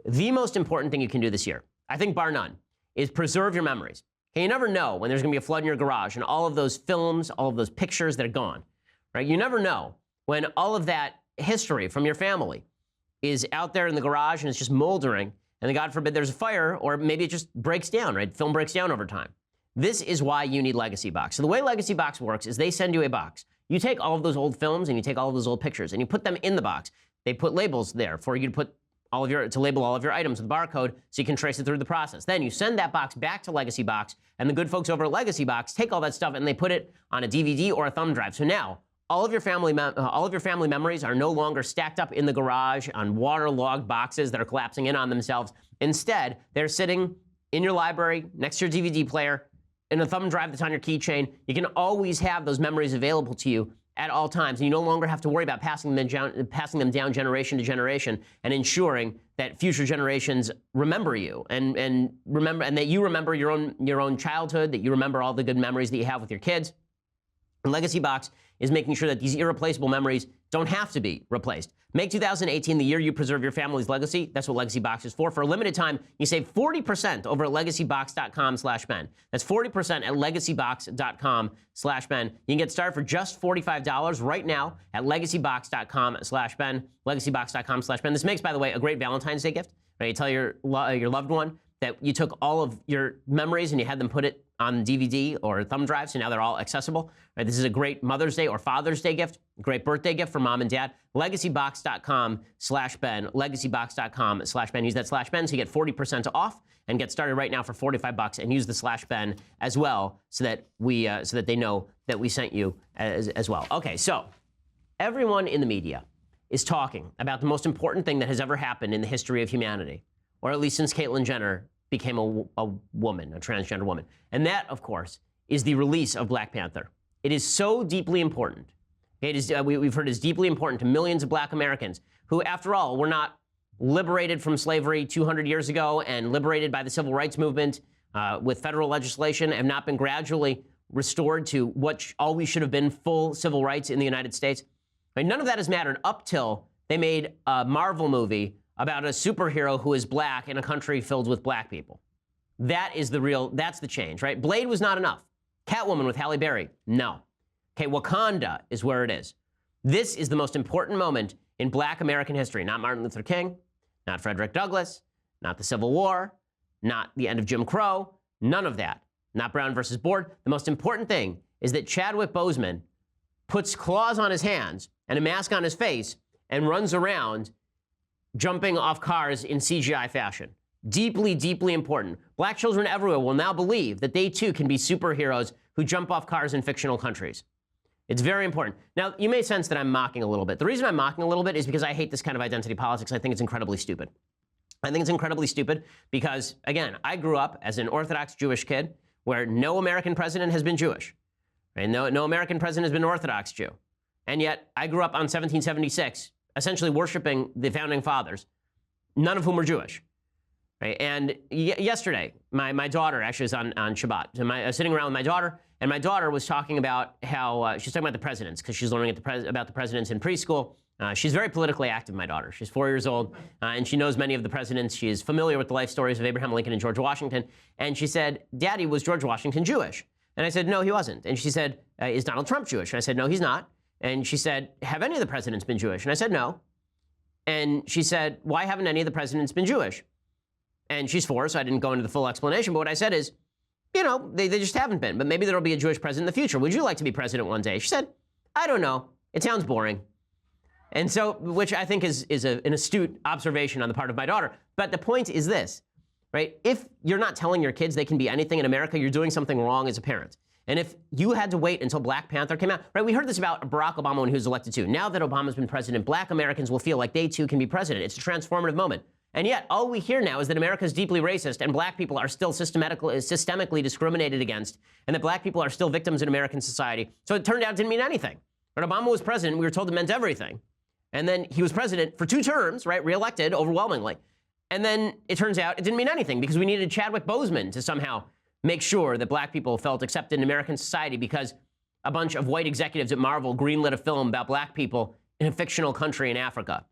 the most important thing you can do this year, I think bar none, is preserve your memories. Okay, you never know when there's going to be a flood in your garage and all of those films, all of those pictures that are gone, right? You never know when all of that history from your family is out there in the garage and it's just moldering, and then God forbid there's a fire, or maybe it just breaks down, right? Film breaks down over time. This is why you need Legacybox. So the way Legacybox works is they send you a box. You take all of those old films and you take all of those old pictures and you put them in the box. They put labels there for you to put to label all of your items with a barcode so you can trace it through the process. Then you send that box back to Legacybox, and the good folks over at Legacybox take all that stuff and they put it on a DVD or a thumb drive. So now all of your family memories are no longer stacked up in the garage on waterlogged boxes that are collapsing in on themselves. Instead, they're sitting in your library next to your DVD player, in a thumb drive that's on your keychain. You can always have those memories available to you at all times, and you no longer have to worry about passing them down generation to generation and ensuring that future generations remember you and that you remember your own childhood, that you remember all the good memories that you have with your kids. And Legacybox is making sure that these irreplaceable memories don't have to be replaced. Make 2018 the year you preserve your family's legacy. That's what Legacybox is for. For a limited time, you save 40% over at legacybox.com/Ben. That's 40% at legacybox.com/Ben. You can get started for just $45 right now at legacybox.com/Ben. Legacybox.com/Ben. This makes, by the way, a great Valentine's Day gift. Right? You tell your loved one that you took all of your memories and you had them put it on DVD or thumb drive, so now they're all accessible. Right? This is a great Mother's Day or Father's Day gift, a great birthday gift for mom and dad. Legacybox.com/Ben, legacybox.com/Ben. Use that /Ben so you get 40% off and get started right now for $45 and use the /Ben as well so that they know that we sent you as well. Okay, so everyone in the media is talking about the most important thing that has ever happened in the history of humanity, or at least since Caitlyn Jenner became a woman, a transgender woman. And that, of course, is the release of Black Panther. It is so deeply important. It is, we've heard it's deeply important to millions of Black Americans who, after all, were not liberated from slavery 200 years ago and liberated by the civil rights movement with federal legislation, have not been gradually restored to what always should have been full civil rights in the United States. None of that has mattered up till they made a Marvel movie about a superhero who is black in a country filled with black people. That's the change, right? Blade was not enough. Catwoman with Halle Berry, no. Okay, Wakanda is where it is. This is the most important moment in black American history. Not Martin Luther King, not Frederick Douglass, not the Civil War, not the end of Jim Crow, none of that. Not Brown versus Board. The most important thing is that Chadwick Boseman puts claws on his hands and a mask on his face and runs around jumping off cars in CGI fashion. Deeply, deeply important. Black children everywhere will now believe that they too can be superheroes who jump off cars in fictional countries. It's very important. Now, you may sense that I'm mocking a little bit. The reason I'm mocking a little bit is because I hate this kind of identity politics. I think it's incredibly stupid. I think it's incredibly stupid because, again, I grew up as an Orthodox Jewish kid where no American president has been Jewish. Right? No American president has been an Orthodox Jew. And yet, I grew up on 1776, essentially worshiping the founding fathers, none of whom were Jewish. Right? And yesterday, my daughter actually was on Shabbat. So I was sitting around with my daughter, and my daughter was talking about how she's talking about the presidents because she's learning about the presidents in preschool. She's very politically active, my daughter. She's 4 years old, and she knows many of the presidents. She is familiar with the life stories of Abraham Lincoln and George Washington. And she said, Daddy, was George Washington Jewish? And I said, no, he wasn't. And she said, is Donald Trump Jewish? And I said, no, he's not. And she said, have any of the presidents been Jewish? And I said, no. And she said, why haven't any of the presidents been Jewish? And she's 4, so I didn't go into the full explanation. But what I said is, you know, they just haven't been. But maybe there'll be a Jewish president in the future. Would you like to be president one day? She said, I don't know. It sounds boring. And so, which I think is an astute observation on the part of my daughter. But the point is this, right? If you're not telling your kids they can be anything in America, you're doing something wrong as a parent. And if you had to wait until Black Panther came out, right? We heard this about Barack Obama when he was elected too. Now that Obama's been president, black Americans will feel like they too can be president. It's a transformative moment. And yet, all we hear now is that America is deeply racist and black people are still systemically discriminated against, and that black people are still victims in American society. So it turned out it didn't mean anything. When Obama was president, we were told it meant everything. And then he was president for 2 terms, right? Reelected overwhelmingly. And then it turns out it didn't mean anything because we needed Chadwick Boseman to somehow make sure that black people felt accepted in American society because a bunch of white executives at Marvel greenlit a film about black people in a fictional country in Africa.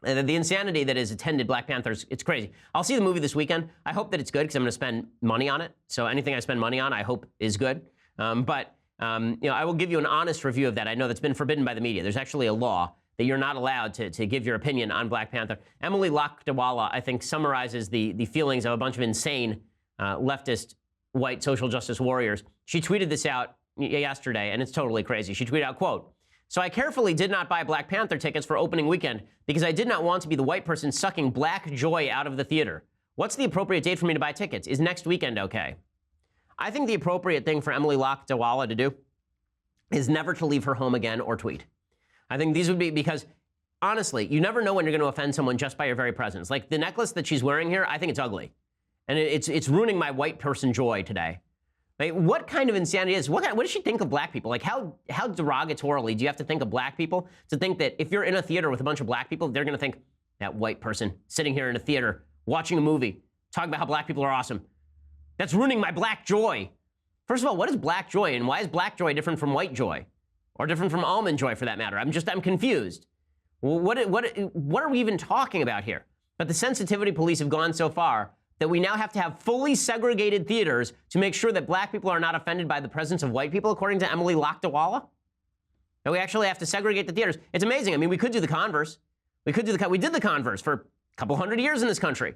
And the insanity that has attended Black Panthers, it's crazy. I'll see the movie this weekend. I hope that it's good because I'm going to spend money on it. So anything I spend money on, I hope is good. But you know, I will give you an honest review of that. I know that's been forbidden by the media. There's actually a law that you're not allowed to give your opinion on Black Panther. Emily Lakdawala, I think, summarizes the feelings of a bunch of insane leftist white social justice warriors. She tweeted this out yesterday, and it's totally crazy. She tweeted out, quote, "So I carefully did not buy Black Panther tickets for opening weekend because I did not want to be the white person sucking black joy out of the theater. What's the appropriate date for me to buy tickets? Is next weekend okay?" I think the appropriate thing for Emily Lakdawala to do is never to leave her home again or tweet. I think these would be because, honestly, you never know when you're going to offend someone just by your very presence. Like the necklace that she's wearing here, I think it's ugly. And it's ruining my white person joy today. Like, what kind of insanity is? What does she think of black people? Like, how derogatorily do you have to think of black people to think that if you're in a theater with a bunch of black people, they're going to think that white person sitting here in a theater watching a movie talking about how black people are awesome? That's ruining my black joy. First of all, what is black joy, and why is black joy different from white joy, or different from almond joy for that matter? I'm confused. Well, what are we even talking about here? But the sensitivity police have gone so far that we now have to have fully segregated theaters to make sure that black people are not offended by the presence of white people, according to Emily Lakdawala. And we actually have to segregate the theaters. It's amazing. I mean, we could do the converse. We did the converse for a couple hundred years in this country,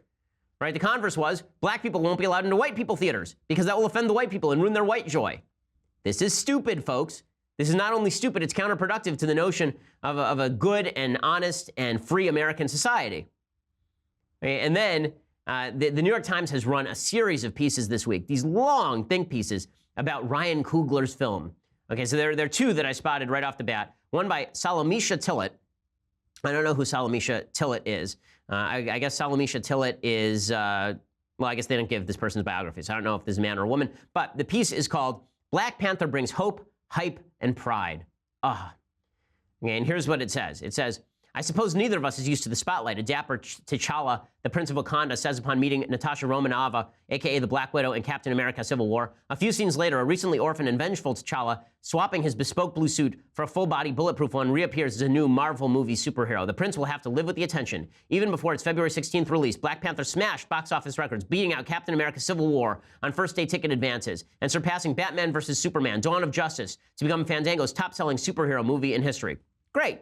right? The converse was black people won't be allowed into white people theaters because that will offend the white people and ruin their white joy. This is stupid, folks. This is not only stupid, it's counterproductive to the notion of a good and honest and free American society. And then the New York Times has run a series of pieces this week, these long think pieces about Ryan Coogler's film. Okay, so there are 2 that I spotted right off the bat. One by Salamisha Tillett. I don't know who Salamisha Tillett is. I guess Salamisha Tillett is, well, I guess they didn't give this person's biography, so I don't know if this is a man or a woman. But the piece is called Black Panther Brings Hope, Hype, and Pride. And here's what it says. It says, I suppose neither of us is used to the spotlight. A dapper T'Challa, the Prince of Wakanda, says upon meeting Natasha Romanoff, a.k.a. the Black Widow in Captain America Civil War. A few scenes later, a recently orphaned and vengeful T'Challa, swapping his bespoke blue suit for a full-body bulletproof one, reappears as a new Marvel movie superhero. The Prince will have to live with the attention. Even before its February 16th release, Black Panther smashed box office records, beating out Captain America Civil War on first-day ticket advances and surpassing Batman vs. Superman, Dawn of Justice, to become Fandango's top-selling superhero movie in history. Great.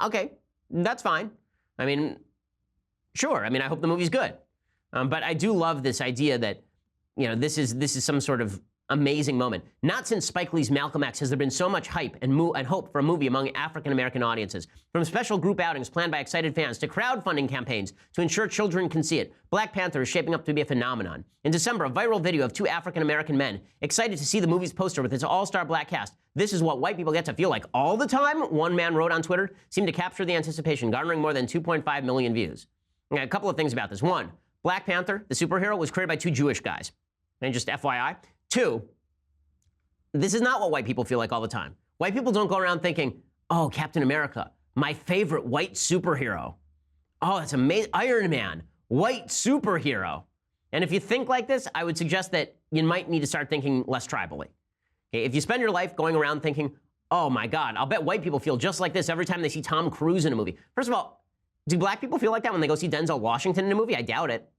Okay. That's fine. I mean, sure. I mean, I hope the movie's good. But I do love this idea that, you know, this is some sort of amazing moment. Not since Spike Lee's Malcolm X has there been so much hype and hope for a movie among African-American audiences. From special group outings planned by excited fans to crowdfunding campaigns to ensure children can see it, Black Panther is shaping up to be a phenomenon. In December, a viral video of two African-American men excited to see the movie's poster with its all-star black cast. "This is what white people get to feel like all the time," one man wrote on Twitter, seemed to capture the anticipation, garnering more than 2.5 million views. Okay, a couple of things about this. One, Black Panther, the superhero, was created by two Jewish guys. And just FYI. Two, this is not what white people feel like all the time. White people don't go around thinking, "Oh, Captain America, my favorite white superhero. Oh, that's amazing. Iron Man, white superhero." And if you think like this, I would suggest that you might need to start thinking less tribally. Okay, if you spend your life going around thinking, "Oh my God, I'll bet white people feel just like this every time they see Tom Cruise in a movie." First of all, do black people feel like that when they go see Denzel Washington in a movie? I doubt it.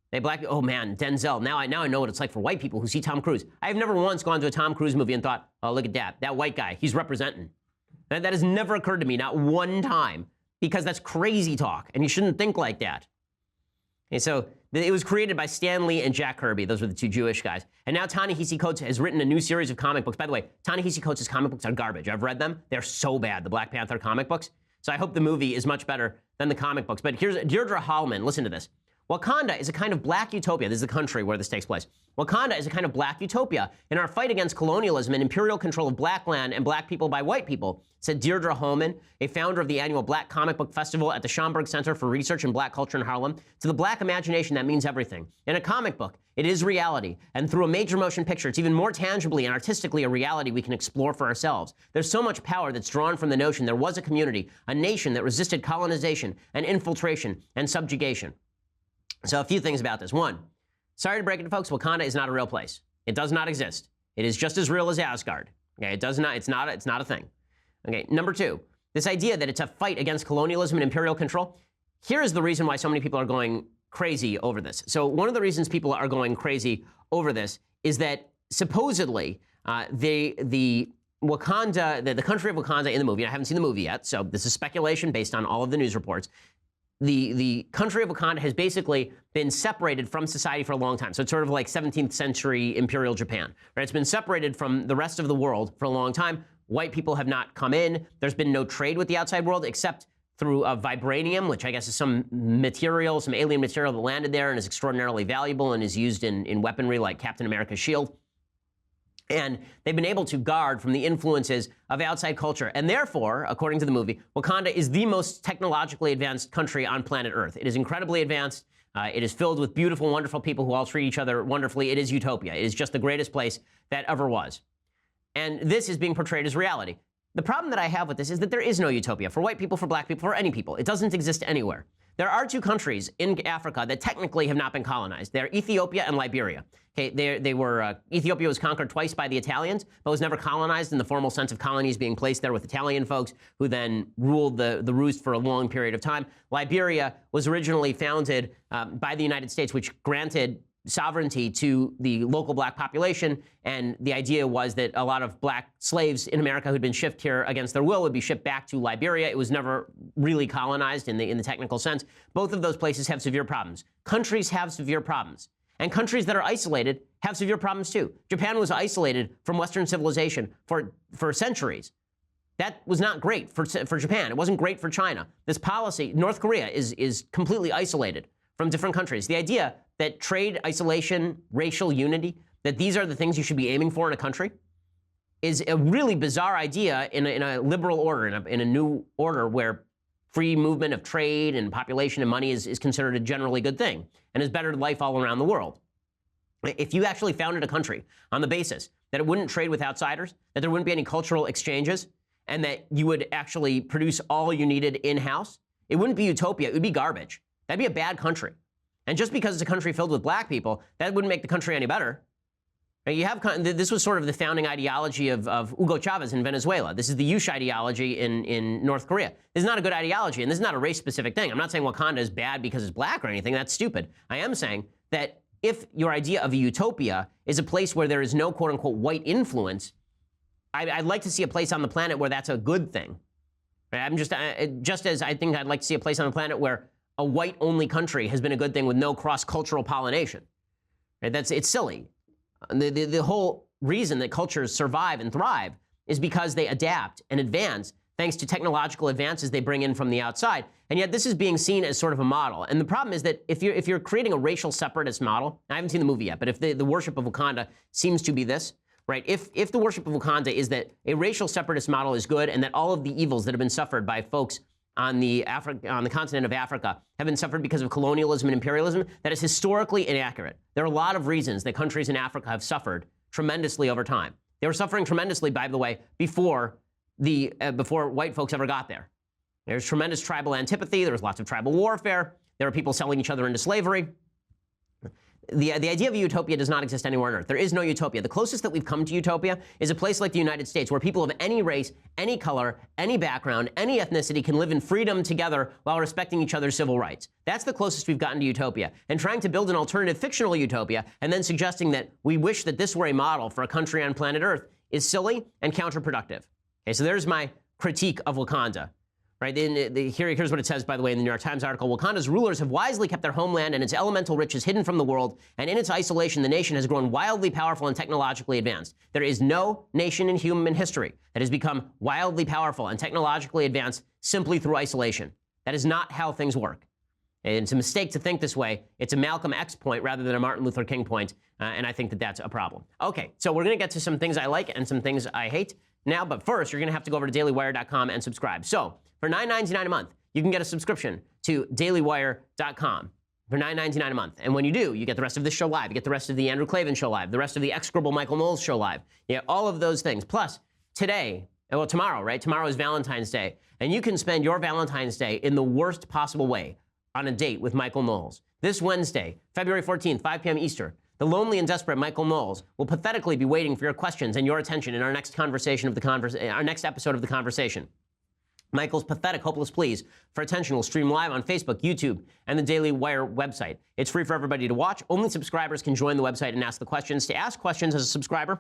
They black, oh man, Denzel. Now I know what it's like for white people who see Tom Cruise. I've never once gone to a Tom Cruise movie and thought, "Oh, look at that white guy, he's representing." That has never occurred to me, not one time, because that's crazy talk, and you shouldn't think like that. And so it was created by Stan Lee and Jack Kirby. Those were the two Jewish guys. And now Ta-Nehisi Coates has written a new series of comic books. By the way, Ta-Nehisi Coates' comic books are garbage. I've read them. They're so bad, the Black Panther comic books. So I hope the movie is much better than the comic books. But here's Deirdre Hallman. Listen to this. Wakanda is a kind of black utopia. This is the country where this takes place. Wakanda is a kind of black utopia in our fight against colonialism and imperial control of black land and black people by white people, said Deirdre Hallman, a founder of the annual Black Comic Book Festival at the Schomburg Center for Research in Black Culture in Harlem. To the black imagination, that means everything. In a comic book, it is reality. And through a major motion picture, it's even more tangibly and artistically a reality we can explore for ourselves. There's so much power that's drawn from the notion there was a community, a nation that resisted colonization and infiltration and subjugation. So a few things about this. One, sorry to break it to folks, Wakanda is not a real place. It does not exist. It is just as real as Asgard. Okay, it's not a thing. Okay, number two, this idea that it's a fight against colonialism and imperial control. Here is the reason why so many people are going crazy over this. So one of the reasons people are going crazy over this is that supposedly the Wakanda, the country of Wakanda in the movie, I haven't seen the movie yet, so this is speculation based on all of the news reports. The country of Wakanda has basically been separated from society for a long time. So it's sort of like 17th century imperial Japan, right? It's been separated from the rest of the world for a long time. White people have not come in. There's been no trade with the outside world except through vibranium, which I guess is some material, some alien material that landed there and is extraordinarily valuable and is used in weaponry like Captain America's shield. And they've been able to guard from the influences of outside culture. And therefore, according to the movie, Wakanda is the most technologically advanced country on planet Earth. It is incredibly advanced. It is filled with beautiful, wonderful people who all treat each other wonderfully. It is utopia. It is just the greatest place that ever was. And this is being portrayed as reality. The problem that I have with this is that there is no utopia for white people, for black people, for any people. It doesn't exist anywhere. There are two countries in Africa that technically have not been colonized. They're Ethiopia and Liberia. Okay, Ethiopia was conquered twice by the Italians, but was never colonized in the formal sense of colonies being placed there with Italian folks who then ruled the roost for a long period of time. Liberia was originally founded by the United States, which granted sovereignty to the local black population, and the idea was that a lot of black slaves in America who'd been shipped here against their will would be shipped back to Liberia. It was never really colonized in the technical sense. Both of those places have severe problems. Countries have severe problems. And countries that are isolated have severe problems too. Japan was isolated from Western civilization for centuries. That was not great for Japan. It wasn't great for China. This policy, North Korea is completely isolated from different countries. The idea that trade, isolation, racial unity, that these are the things you should be aiming for in a country is a really bizarre idea in a liberal order, in a new order where free movement of trade and population and money is considered a generally good thing and is better life all around the world. If you actually founded a country on the basis that it wouldn't trade with outsiders, that there wouldn't be any cultural exchanges, and that you would actually produce all you needed in-house, It wouldn't be utopia. It would be garbage. That'd be a bad country. And just because it's a country filled with black people, that wouldn't make the country any better. You have, this was sort of the founding ideology of Hugo Chavez in Venezuela. This is the Yush ideology in North Korea. This is not a good ideology, and this is not a race-specific thing. I'm not saying Wakanda is bad because it's black or anything. That's stupid. I am saying that if your idea of a utopia is a place where there is no quote-unquote white influence, I'd like to see a place on the planet where that's a good thing. I'm just as I think I'd like to see a place on the planet where a white-only country has been a good thing with no cross-cultural pollination. Right? It's silly. The whole reason that cultures survive and thrive is because they adapt and advance thanks to technological advances they bring in from the outside. And yet this is being seen as sort of a model. And the problem is that if you're creating a racial separatist model, I haven't seen the movie yet, but if the worship of Wakanda seems to be this, right? If the worship of Wakanda is that a racial separatist model is good and that all of the evils that have been suffered by folks on the continent of Africa have been suffered because of colonialism and imperialism, that is historically inaccurate. There are a lot of reasons that countries in Africa have suffered tremendously over time. They were suffering tremendously, by the way, before white folks ever got there. There's tremendous tribal antipathy. There was lots of tribal warfare. There were people selling each other into slavery. The idea of a utopia does not exist anywhere on Earth. There is no utopia. The closest that we've come to utopia is a place like the United States where people of any race, any color, any background, any ethnicity can live in freedom together while respecting each other's civil rights. That's the closest we've gotten to utopia. And trying to build an alternative fictional utopia and then suggesting that we wish that this were a model for a country on planet Earth is silly and counterproductive. Okay, so there's my critique of Wakanda. Right? Here's what it says, by the way, in the New York Times article. Wakanda's rulers have wisely kept their homeland and its elemental riches hidden from the world, and in its isolation, the nation has grown wildly powerful and technologically advanced. There is no nation in human history that has become wildly powerful and technologically advanced simply through isolation. That is not how things work. And it's a mistake to think this way. It's a Malcolm X point rather than a Martin Luther King point, and I think that that's a problem. Okay, so we're going to get to some things I like and some things I hate now, but first, you're going to have to go over to dailywire.com and subscribe. So, for $9.99 a month, you can get a subscription to dailywire.com for $9.99 a month. And when you do, you get the rest of this show live. You get the rest of the Andrew Klavan show live, the rest of the execrable Michael Knowles show live. You get all of those things. Plus, tomorrow, right? Tomorrow is Valentine's Day. And you can spend your Valentine's Day in the worst possible way on a date with Michael Knowles. This Wednesday, February 14th, 5 p.m. Eastern, the lonely and desperate Michael Knowles will pathetically be waiting for your questions and your attention in our next episode of The Conversation. Michael's pathetic, hopeless pleas for attention will stream live on Facebook, YouTube, and the Daily Wire website. It's free for everybody to watch. Only subscribers can join the website and ask the questions. To ask questions as a subscriber,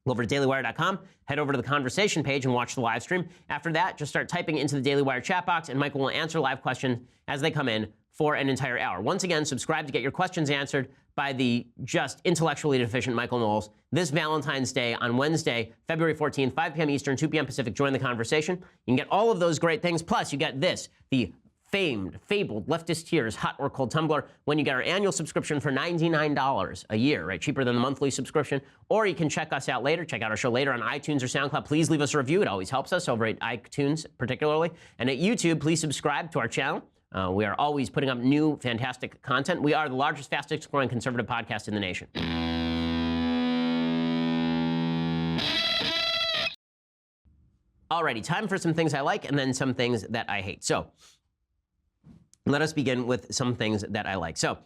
go over to dailywire.com, head over to the conversation page and watch the live stream. After that, just start typing into the Daily Wire chat box, and Michael will answer live questions as they come in for an entire hour. Once again, subscribe to get your questions answered by the just intellectually deficient Michael Knowles this Valentine's Day on Wednesday, February 14th, 5 p.m. Eastern, 2 p.m. Pacific. Join the conversation. You can get all of those great things. Plus, you get this, the fabled Leftist Tears hot or cold tumbler when you get our annual subscription for $99 a year, right? Cheaper than the monthly subscription. Or you can check us out later, check out our show later on iTunes or SoundCloud. Please leave us a review. It always helps us over at iTunes particularly. And at YouTube, please subscribe to our channel. We are always putting up new, fantastic content. We are the largest, fastest growing conservative podcast in the nation. Alrighty, time for some things I like and then some things that I hate. So, let us begin with some things that I like. So,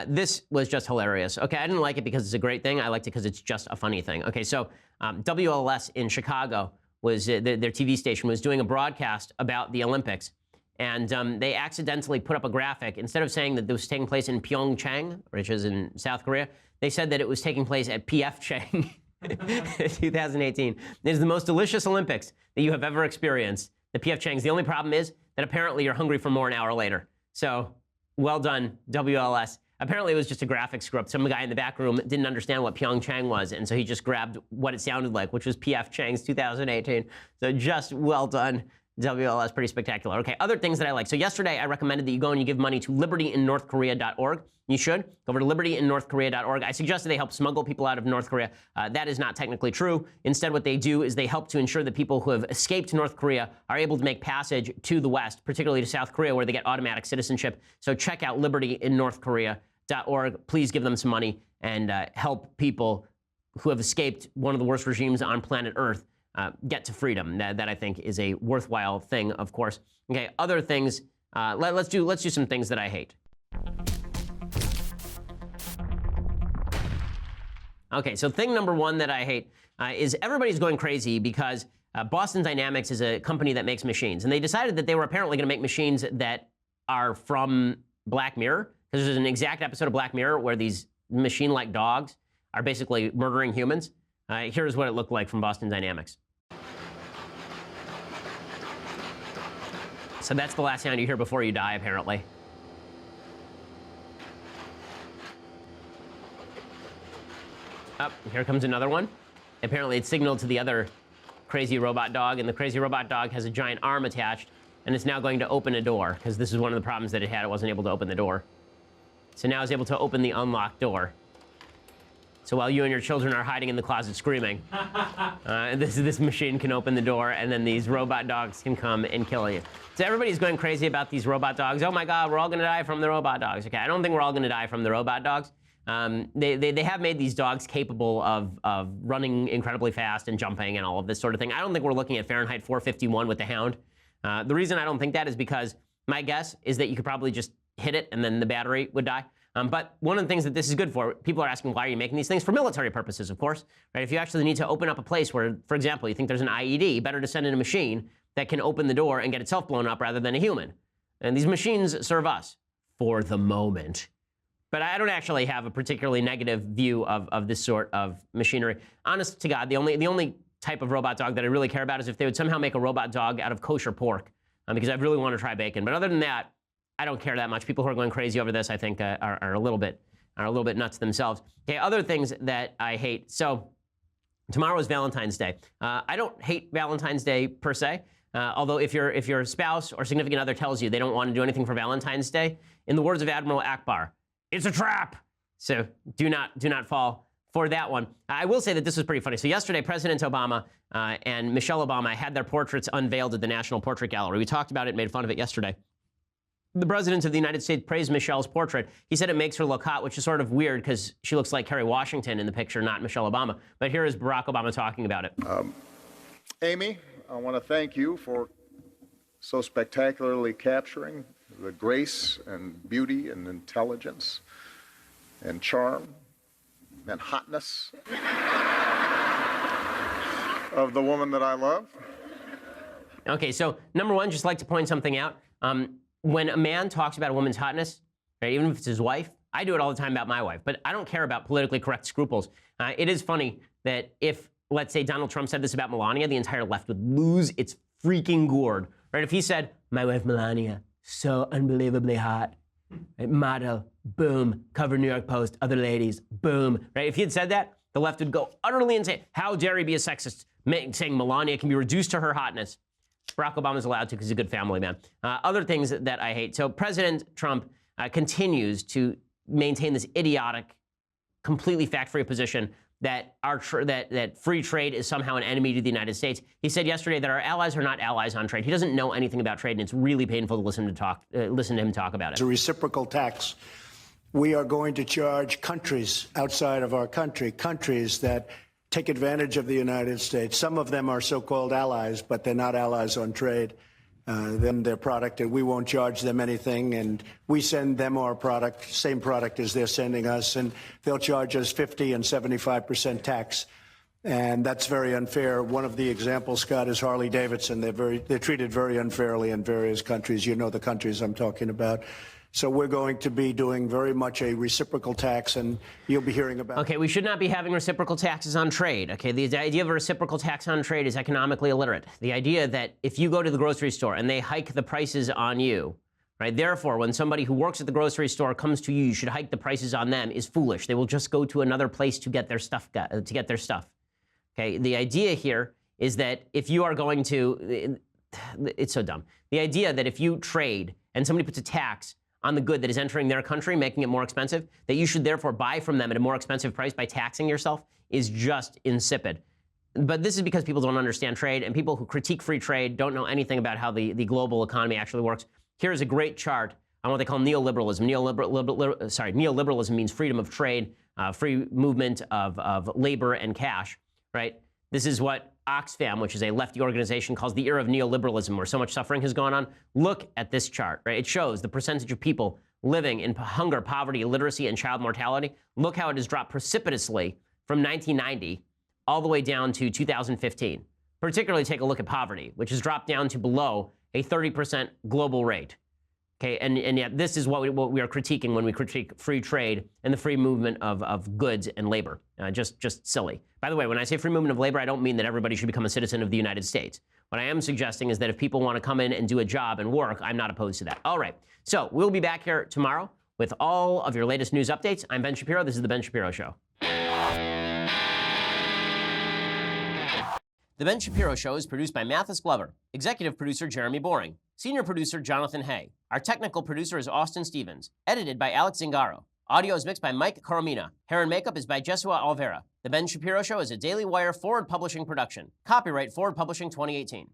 this was just hilarious. Okay, I didn't like it because it's a great thing. I liked it because it's just a funny thing. Okay, so WLS in Chicago was, their TV station was doing a broadcast about the Olympics. And they accidentally put up a graphic. Instead of saying that this was taking place in Pyeongchang, which is in South Korea, they said that it was taking place at PF Chang 2018. It is the most delicious Olympics that you have ever experienced. The PF Changs. The only problem is that apparently you're hungry for more an hour later. So, well done, WLS. Apparently it was just a graphic script. Some guy in the back room didn't understand what Pyeongchang was, and so he just grabbed what it sounded like, which was PF Chang's 2018. So just well done. WLS, pretty spectacular. Okay, other things that I like. So yesterday, I recommended that you go and you give money to libertyinnorthkorea.org. You should. Go over to libertyinnorthkorea.org. I suggested they help smuggle people out of North Korea. That is not technically true. Instead, what they do is they help to ensure that people who have escaped North Korea are able to make passage to the West, particularly to South Korea, where they get automatic citizenship. So check out libertyinnorthkorea.org. Please give them some money and help people who have escaped one of the worst regimes on planet Earth get to freedom. That I think is a worthwhile thing, of course. Okay, other things let's do some things that I hate. Okay, so thing number one that I hate is everybody's going crazy because Boston Dynamics is a company that makes machines, and they decided that they were apparently going to make machines that are from Black Mirror, because there's an exact episode of Black Mirror where these machine-like dogs are basically murdering humans. Here's what it looked like from Boston Dynamics. So that's the last sound you hear before you die, apparently. Oh, here comes another one. Apparently it signaled to the other crazy robot dog, and the crazy robot dog has a giant arm attached, and it's now going to open a door, because this is one of the problems that it had. It wasn't able to open the door. So now it's able to open the unlocked door. So while you and your children are hiding in the closet screaming, this machine can open the door, and then these robot dogs can come and kill you. So everybody's going crazy about these robot dogs. Oh my God, we're all gonna die from the robot dogs. Okay, I don't think we're all gonna die from the robot dogs. They have made these dogs capable of running incredibly fast and jumping and all of this sort of thing. I don't think we're looking at Fahrenheit 451 with the Hound. The reason I don't think that is because my guess is that you could probably just hit it and then the battery would die. But one of the things that this is good for, people are asking, why are you making these things? For military purposes, of course. Right? If you actually need to open up a place where, for example, you think there's an IED, better to send in a machine that can open the door and get itself blown up rather than a human. And these machines serve us for the moment. But I don't actually have a particularly negative view of this sort of machinery. Honest to God, the only type of robot dog that I really care about is if they would somehow make a robot dog out of kosher pork, because I really want to try bacon. But other than that, I don't care that much. People who are going crazy over this, I think, are a little bit nuts themselves. Okay, other things that I hate. So tomorrow is Valentine's Day. I don't hate Valentine's Day per se. Although if your spouse or significant other tells you they don't want to do anything for Valentine's Day, in the words of Admiral Akbar, it's a trap. So do not fall for that one. I will say that this was pretty funny. So yesterday, President Obama and Michelle Obama had their portraits unveiled at the National Portrait Gallery. We talked about it, made fun of it yesterday. The President of the United States praised Michelle's portrait. He said it makes her look hot, which is sort of weird because she looks like Kerry Washington in the picture, not Michelle Obama. But here is Barack Obama talking about it. Amy, I want to thank you for so spectacularly capturing the grace and beauty and intelligence and charm and hotness of the woman that I love. Okay, so number one, just like to point something out. When a man talks about a woman's hotness, right, even if it's his wife, I do it all the time about my wife, but I don't care about politically correct scruples. It is funny that if, let's say, Donald Trump said this about Melania, the entire left would lose its freaking gourd, right? If he said, my wife Melania, so unbelievably hot, right? Model, boom, cover New York Post, other ladies, boom, right? If he had said that, the left would go utterly insane. How dare he be a sexist, saying Melania can be reduced to her hotness? Barack Obama's allowed to because he's a good family man. Other things that I hate. So President Trump continues to maintain this idiotic, completely fact-free position that that free trade is somehow an enemy to the United States. He said yesterday that our allies are not allies on trade. He doesn't know anything about trade, and it's really painful to listen to him talk about it. It's a reciprocal tax. We are going to charge countries outside of our country, countries that take advantage of the United States. Some of them are so-called allies, but they're not allies on trade. Their product, and we won't charge them anything, and we send them our product, same product as they're sending us, and they'll charge us 50 and 75% tax. And that's very unfair. One of the examples, Scott, is Harley Davidson. They're treated very unfairly in various countries. You know the countries I'm talking about. So we're going to be doing very much a reciprocal tax, and you'll be hearing about. Okay, we should not be having reciprocal taxes on trade. Okay, the idea of a reciprocal tax on trade is economically illiterate. The idea that if you go to the grocery store and they hike the prices on you, right? Therefore, when somebody who works at the grocery store comes to you, you should hike the prices on them is foolish. They will just go to another place to get their stuff. Okay, the idea here is that if you are going to, it's so dumb. The idea that if you trade and somebody puts a tax on the good that is entering their country, making it more expensive, that you should therefore buy from them at a more expensive price by taxing yourself is just insipid. But this is because people don't understand trade, and people who critique free trade don't know anything about how the global economy actually works. Here's a great chart on what they call neoliberalism. Neoliberalism means freedom of trade, free movement of labor and cash, right? This is what Oxfam, which is a lefty organization, calls the era of neoliberalism, where so much suffering has gone on. Look at this chart, right? It shows the percentage of people living in hunger, poverty, illiteracy, and child mortality. Look how it has dropped precipitously from 1990 all the way down to 2015. Particularly take a look at poverty, which has dropped down to below a 30% global rate. Okay, and yet this is what we are critiquing when we critique free trade and the free movement of goods and labor. Just silly. By the way, when I say free movement of labor, I don't mean that everybody should become a citizen of the United States. What I am suggesting is that if people want to come in and do a job and work, I'm not opposed to that. All right, so we'll be back here tomorrow with all of your latest news updates. I'm Ben Shapiro. This is The Ben Shapiro Show. The Ben Shapiro Show is produced by Mathis Glover, executive producer Jeremy Boring, senior producer Jonathan Hay. Our technical producer is Austin Stevens, edited by Alex Zingaro. Audio is mixed by Mike Coromina. Hair and makeup is by Jesua Alvera. The Ben Shapiro Show is a Daily Wire Forward Publishing production. Copyright Forward Publishing 2018.